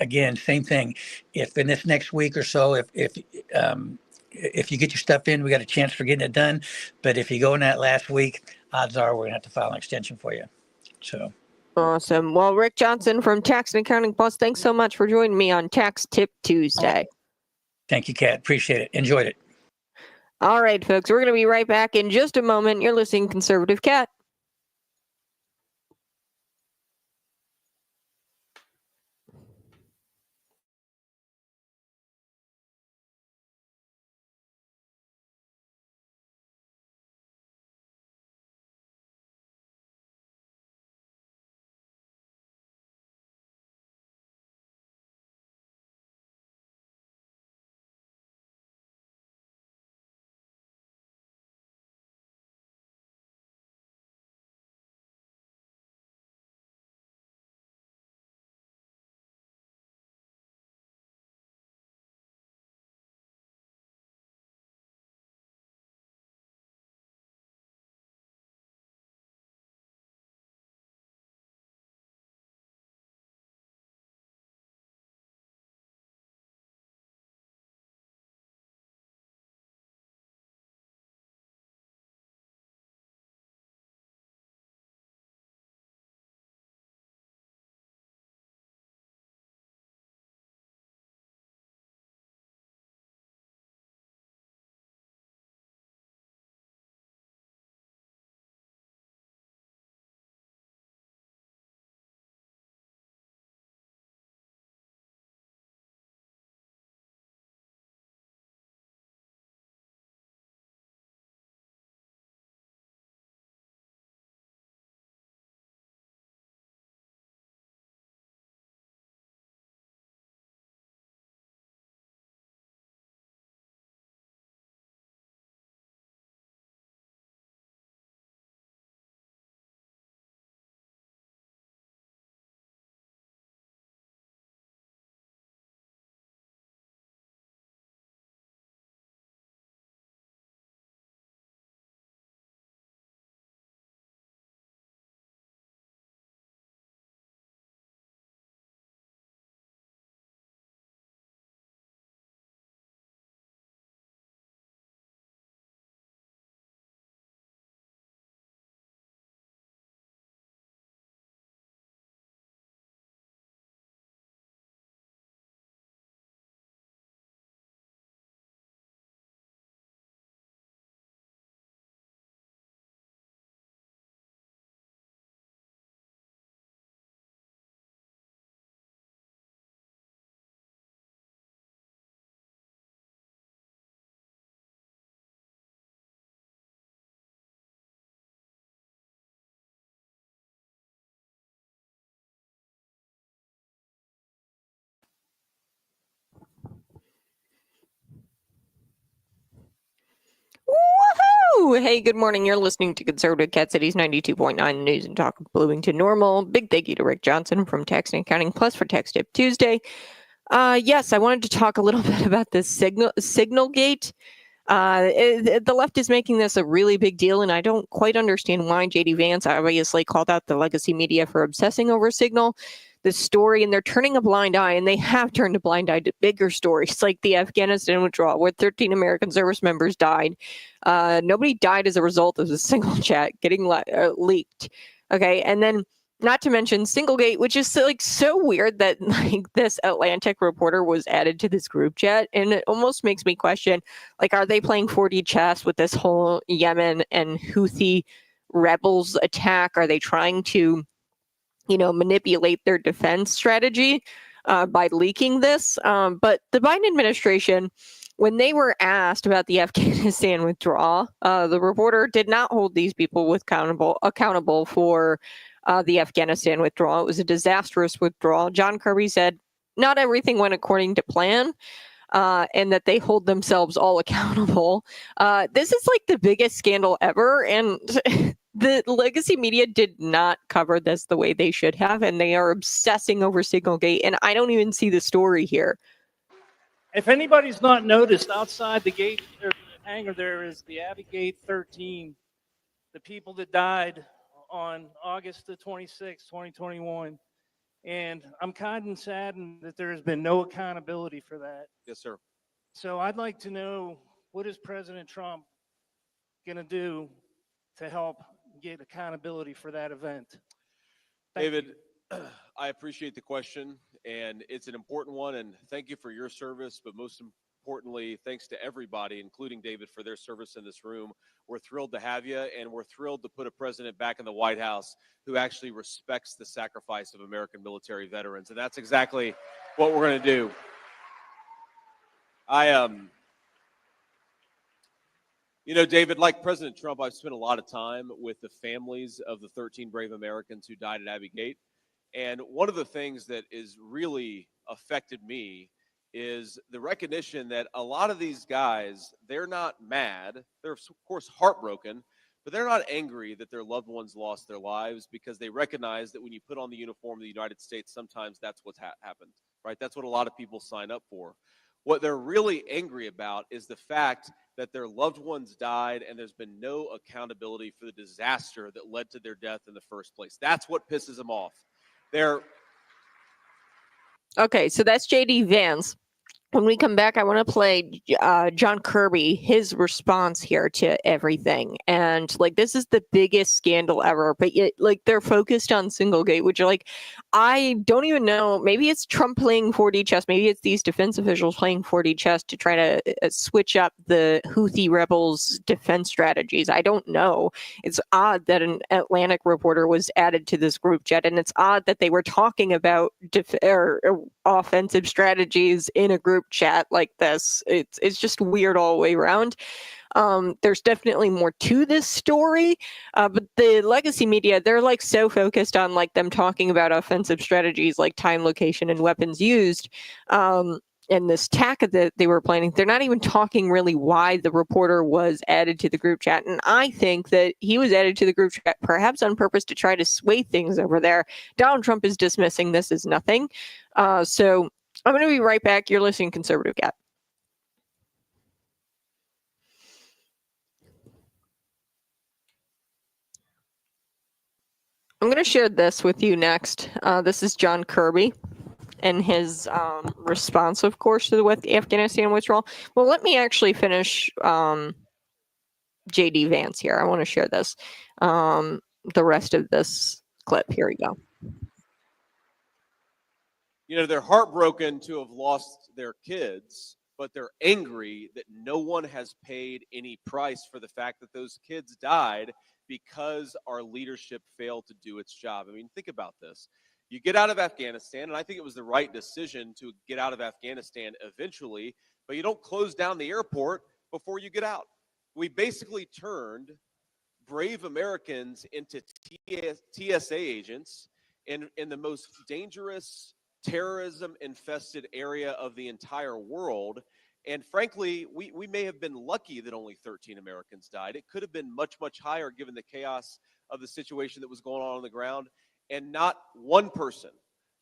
again, same thing. If in this next week or so, if you get your stuff in, we got a chance for getting it done. But if you go in that last week, odds are we're gonna have to file an extension for you. So. Awesome. Well, Rick Johnson from Tax and Accounting Plus, thanks so much for joining me on Tax Tip Tuesday. Thank you, Kat. Appreciate it. Enjoyed it. All right, folks, we're going to be right back in just a moment. You're listening to Conservative Cat. Woo! Hey, good morning. You're listening to Conservative Cat Cities 92.9 News and Talk of Bloomington Normal. Big thank you to Rick Johnson from Tax and Accounting Plus for Tax Tip Tuesday. Yes, I wanted to talk a little bit about this signal gate. The left is making this a really big deal, and I don't quite understand why. JD Vance obviously called out the legacy media for obsessing over Signal, this story, and they're turning a blind eye, and they have turned a blind eye to bigger stories like the Afghanistan withdrawal, where 13 American service members died. Nobody died as a result of the Signal chat getting leaked. Okay, and then not to mention Singlegate, which is like so weird that like this Atlantic reporter was added to this group chat, and it almost makes me question, like, are they playing 4D chess with this whole Yemen and Houthi rebels attack? Are they trying to, manipulate their defense strategy by leaking this? But the Biden administration, when they were asked about the Afghanistan withdrawal, the reporter did not hold these people accountable for the Afghanistan withdrawal. It was a disastrous withdrawal. John Kirby said not everything went according to plan, and that they hold themselves all accountable. This is like the biggest scandal ever, and the legacy media did not cover this the way they should have, and they are obsessing over Signalgate, and I don't even see the story here. If anybody's not noticed, outside the gate or the hangar there is the Abbey Gate 13, the people that died on August the 26th, 2021. And I'm kind of saddened that there has been no accountability for that. Yes, sir. So I'd like to know, what is President Trump going to do to help get accountability for that event? David, I appreciate the question, and it's an important one, and thank you for your service, but most importantly, thanks to everybody, including David, for their service in this room. We're thrilled to have you, and we're thrilled to put a president back in the White House who actually respects the sacrifice of American military veterans, and that's exactly what we're going to do. David, like President Trump, I've spent a lot of time with the families of the 13 brave Americans who died at Abbey Gate. And one of the things that is really affected me is the recognition that a lot of these guys, they're not mad. They're, of course, heartbroken, but they're not angry that their loved ones lost their lives, because they recognize that when you put on the uniform of the United States, sometimes that's what's happened, right? That's what a lot of people sign up for. What they're really angry about is the fact that their loved ones died and there's been no accountability for the disaster that led to their death in the first place. That's what pisses them off. Okay, so that's JD Vance. When we come back, I want to play John Kirby, his response here to everything. And like, this is the biggest scandal ever, but yet like they're focused on Singlegate, which are like, I don't even know. Maybe it's Trump playing 4D chess. Maybe it's these defense officials playing 4D chess to try to switch up the Houthi rebels' defense strategies. I don't know. It's odd that an Atlantic reporter was added to this group chat, and it's odd that they were talking about offensive strategies in a group chat like this. It's just weird all the way around. There's definitely more to this story, but the legacy media, they're like so focused on like them talking about offensive strategies like time, location, and weapons used, and this attack that they were planning. They're not even talking really why the reporter was added to the group chat, and I think that he was added to the group chat perhaps on purpose to try to sway things over there. Donald Trump is dismissing this as nothing. So I'm going to be right back. You're listening to Conservative Cat. I'm going to share this with you next. This is John Kirby and his response, of course, to the Afghanistan withdrawal. Well, let me actually finish JD Vance here. I want to share this, the rest of this clip. Here we go. They're heartbroken to have lost their kids, but they're angry that no one has paid any price for the fact that those kids died because our leadership failed to do its job. I mean, think about this. You get out of Afghanistan, and I think it was the right decision to get out of Afghanistan eventually, but you don't close down the airport before you get out. We basically turned brave Americans into TSA agents in the most dangerous, terrorism-infested area of the entire world. And frankly, we may have been lucky that only 13 Americans died. It could have been much, much higher given the chaos of the situation that was going on the ground. And not one person,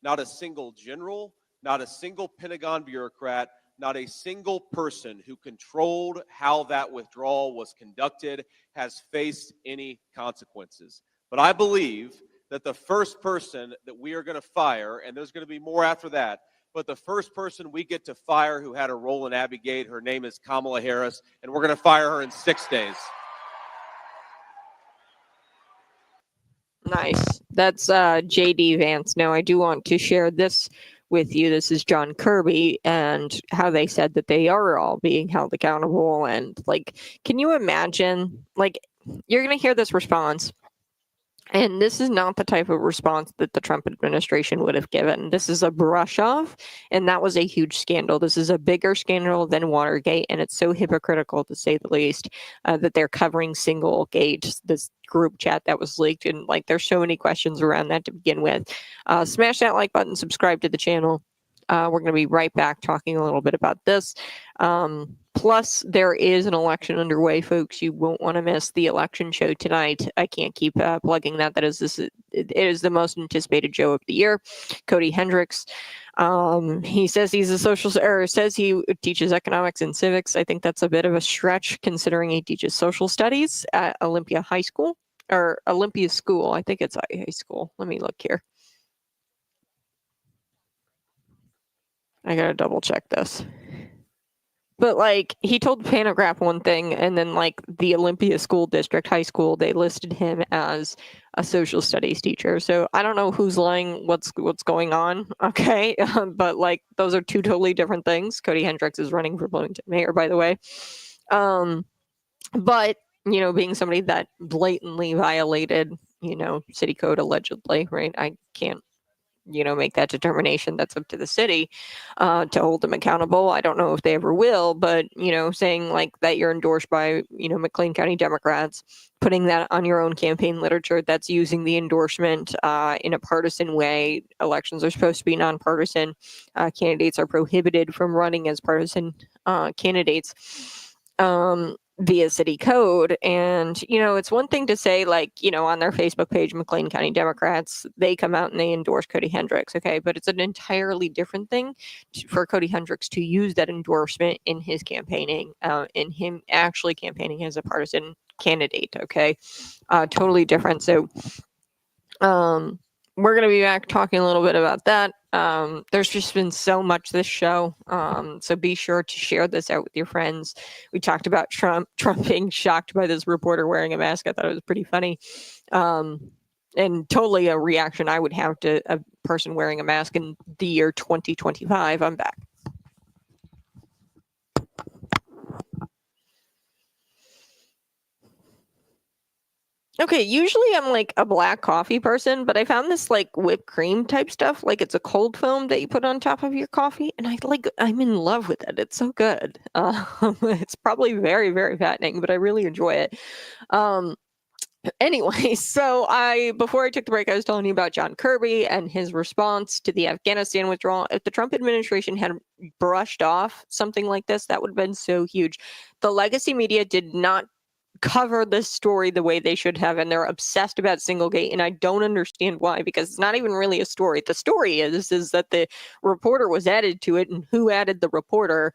not a single general, not a single Pentagon bureaucrat, not a single person who controlled how that withdrawal was conducted has faced any consequences. But I believe that the first person that we are going to fire, and there's going to be more after that, but the first person we get to fire who had a role in Abbeygate, her name is Kamala Harris, and we're going to fire her in 6 days. Nice. That's JD Vance. Now, I do want to share this with you. This is John Kirby and how they said that they are all being held accountable. And like, can you imagine, like, you're going to hear this response. And this is not the type of response that the Trump administration would have given. This is a brush off, and that was a huge scandal. This is a bigger scandal than Watergate, and it's so hypocritical, to say the least, that they're covering Singlegate, this group chat that was leaked. And like, there's so many questions around that to begin with. Smash that like button, subscribe to the channel. We're going to be right back talking a little bit about this. Plus, there is an election underway, folks. You won't want to miss the election show tonight. I can't keep plugging that. It is the most anticipated show of the year. Cody Hendricks. He says he's a says he teaches economics and civics. I think that's a bit of a stretch considering he teaches social studies at Olympia High School or Olympia School. I think it's high school. Let me look here. I gotta double check this. But like, he told Panagraph one thing, and then like the Olympia School District High School, they listed him as a social studies teacher. So I don't know who's lying, what's going on. Okay, but like, those are two totally different things. Cody Hendricks is running for Bloomington mayor, by the way. But you know, being somebody that blatantly violated, you know, city code allegedly, right? I can't, you know, make that determination. That's up to the city to hold them accountable. I don't know if they ever will, but, you know, saying like that you're endorsed by, you know, McLean County Democrats, putting that on your own campaign literature, that's using the endorsement in a partisan way. Elections are supposed to be nonpartisan. Candidates are prohibited from running as partisan candidates via city code. And, you know, it's one thing to say, like, you know, on their Facebook page, McLean County Democrats, they come out and they endorse Cody Hendricks. Okay. But it's an entirely different thing for Cody Hendricks to use that endorsement in his campaigning, in him actually campaigning as a partisan candidate. Okay. Totally different. So, we're going to be back talking a little bit about that. There's just been so much this show. So be sure to share this out with your friends. We talked about Trump being shocked by this reporter wearing a mask. I thought it was pretty funny. And totally a reaction I would have to a person wearing a mask in the year 2025. I'm back. Okay, usually I'm like a black coffee person, but I found this like whipped cream type stuff. Like, it's a cold foam that you put on top of your coffee, and I'm in love with it. It's so good. It's probably very, very fattening, but I really enjoy it. Anyway, so before I took the break, I was telling you about John Kirby and his response to the Afghanistan withdrawal. If the Trump administration had brushed off something like this, that would have been so huge. The legacy media did not cover this story the way they should have, and they're obsessed about Singlegate, and I don't understand why, because it's not even really a story. The story is that the reporter was added to it, and who added the reporter?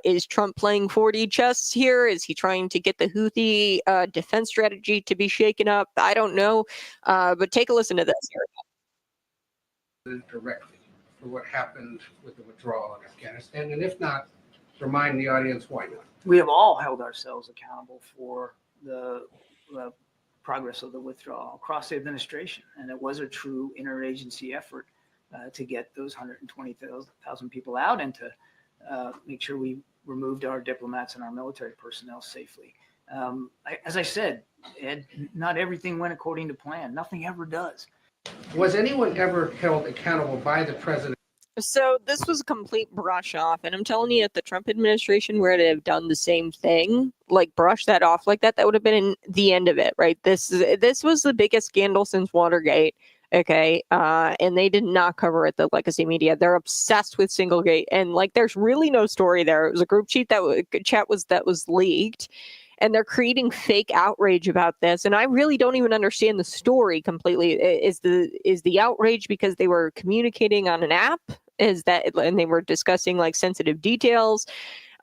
Is Trump playing 4D chess here? Is he trying to get the Houthi defense strategy to be shaken up? I don't know, but take a listen to this here. Directly for what happened with the withdrawal in Afghanistan, and if not, remind the audience why not. We have all held ourselves accountable for the progress of the withdrawal across the administration. And it was a true interagency effort to get those 120,000 people out and to make sure we removed our diplomats and our military personnel safely. As I said, Ed, not everything went according to plan. Nothing ever does. Was anyone ever held accountable by the president? So this was a complete brush off, and I'm telling you, if the Trump administration were to have done the same thing, like brush that off like that, that would have been the end of it, right? This was the biggest scandal since Watergate, Okay. And they did not cover it, the legacy media. They're obsessed with Singlegate. And like, there's really no story there. It was a group chat that was leaked. And they're creating fake outrage about this. And I really don't even understand the story completely. Is the outrage because they were communicating on an app? Is that, and they were discussing like sensitive details?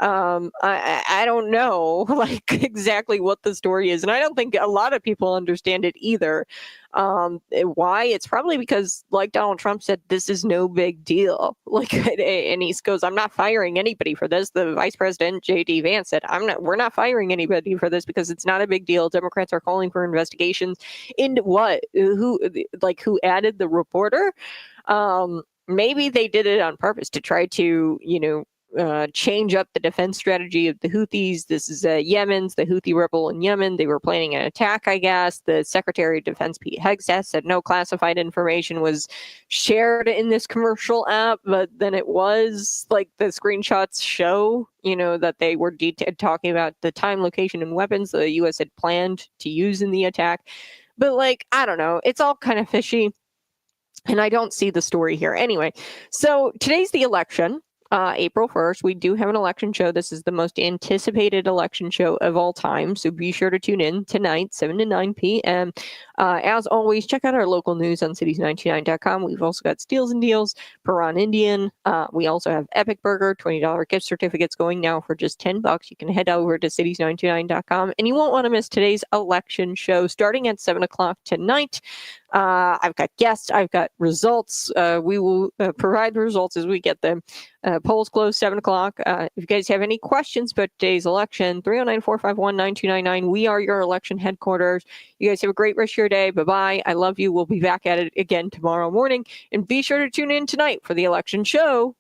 I don't know like exactly what the story is, and I don't think a lot of people understand it either. Why? It's probably because, like Donald Trump said, this is no big deal. Like, and he goes, "I'm not firing anybody for this." The Vice President J.D. Vance said, We're not firing anybody for this because it's not a big deal. Democrats are calling for investigations into what? Who added the reporter? Maybe they did it on purpose to try to, change up the defense strategy of the Houthis. This is the Houthi rebel in Yemen. They were planning an attack, I guess. The Secretary of Defense, Pete Hegseth, said no classified information was shared in this commercial app, but then it was like the screenshots show, that they were talking about the time, location, and weapons the U.S. had planned to use in the attack. But like, I don't know. It's all kind of fishy. And I don't see the story here. Anyway, so today's the election. April 1st, we do have an election show. This is the most anticipated election show of all time. So be sure to tune in tonight, 7 to 9 p.m. As always, check out our local news on cities99.com. We've also got Steals and Deals, Peron Indian. We also have Epic Burger, $20 gift certificates going now for just $10. You can head over to cities929.com, and you won't want to miss today's election show starting at 7 o'clock tonight. I've got guests. I've got results. We will provide the results as we get them. Polls close 7 o'clock. If you guys have any questions about today's election, 309-451-9299. We are your election headquarters. You guys have a great rest of your day. Bye-bye. I love you. We'll be back at it again tomorrow morning. And be sure to tune in tonight for the election show.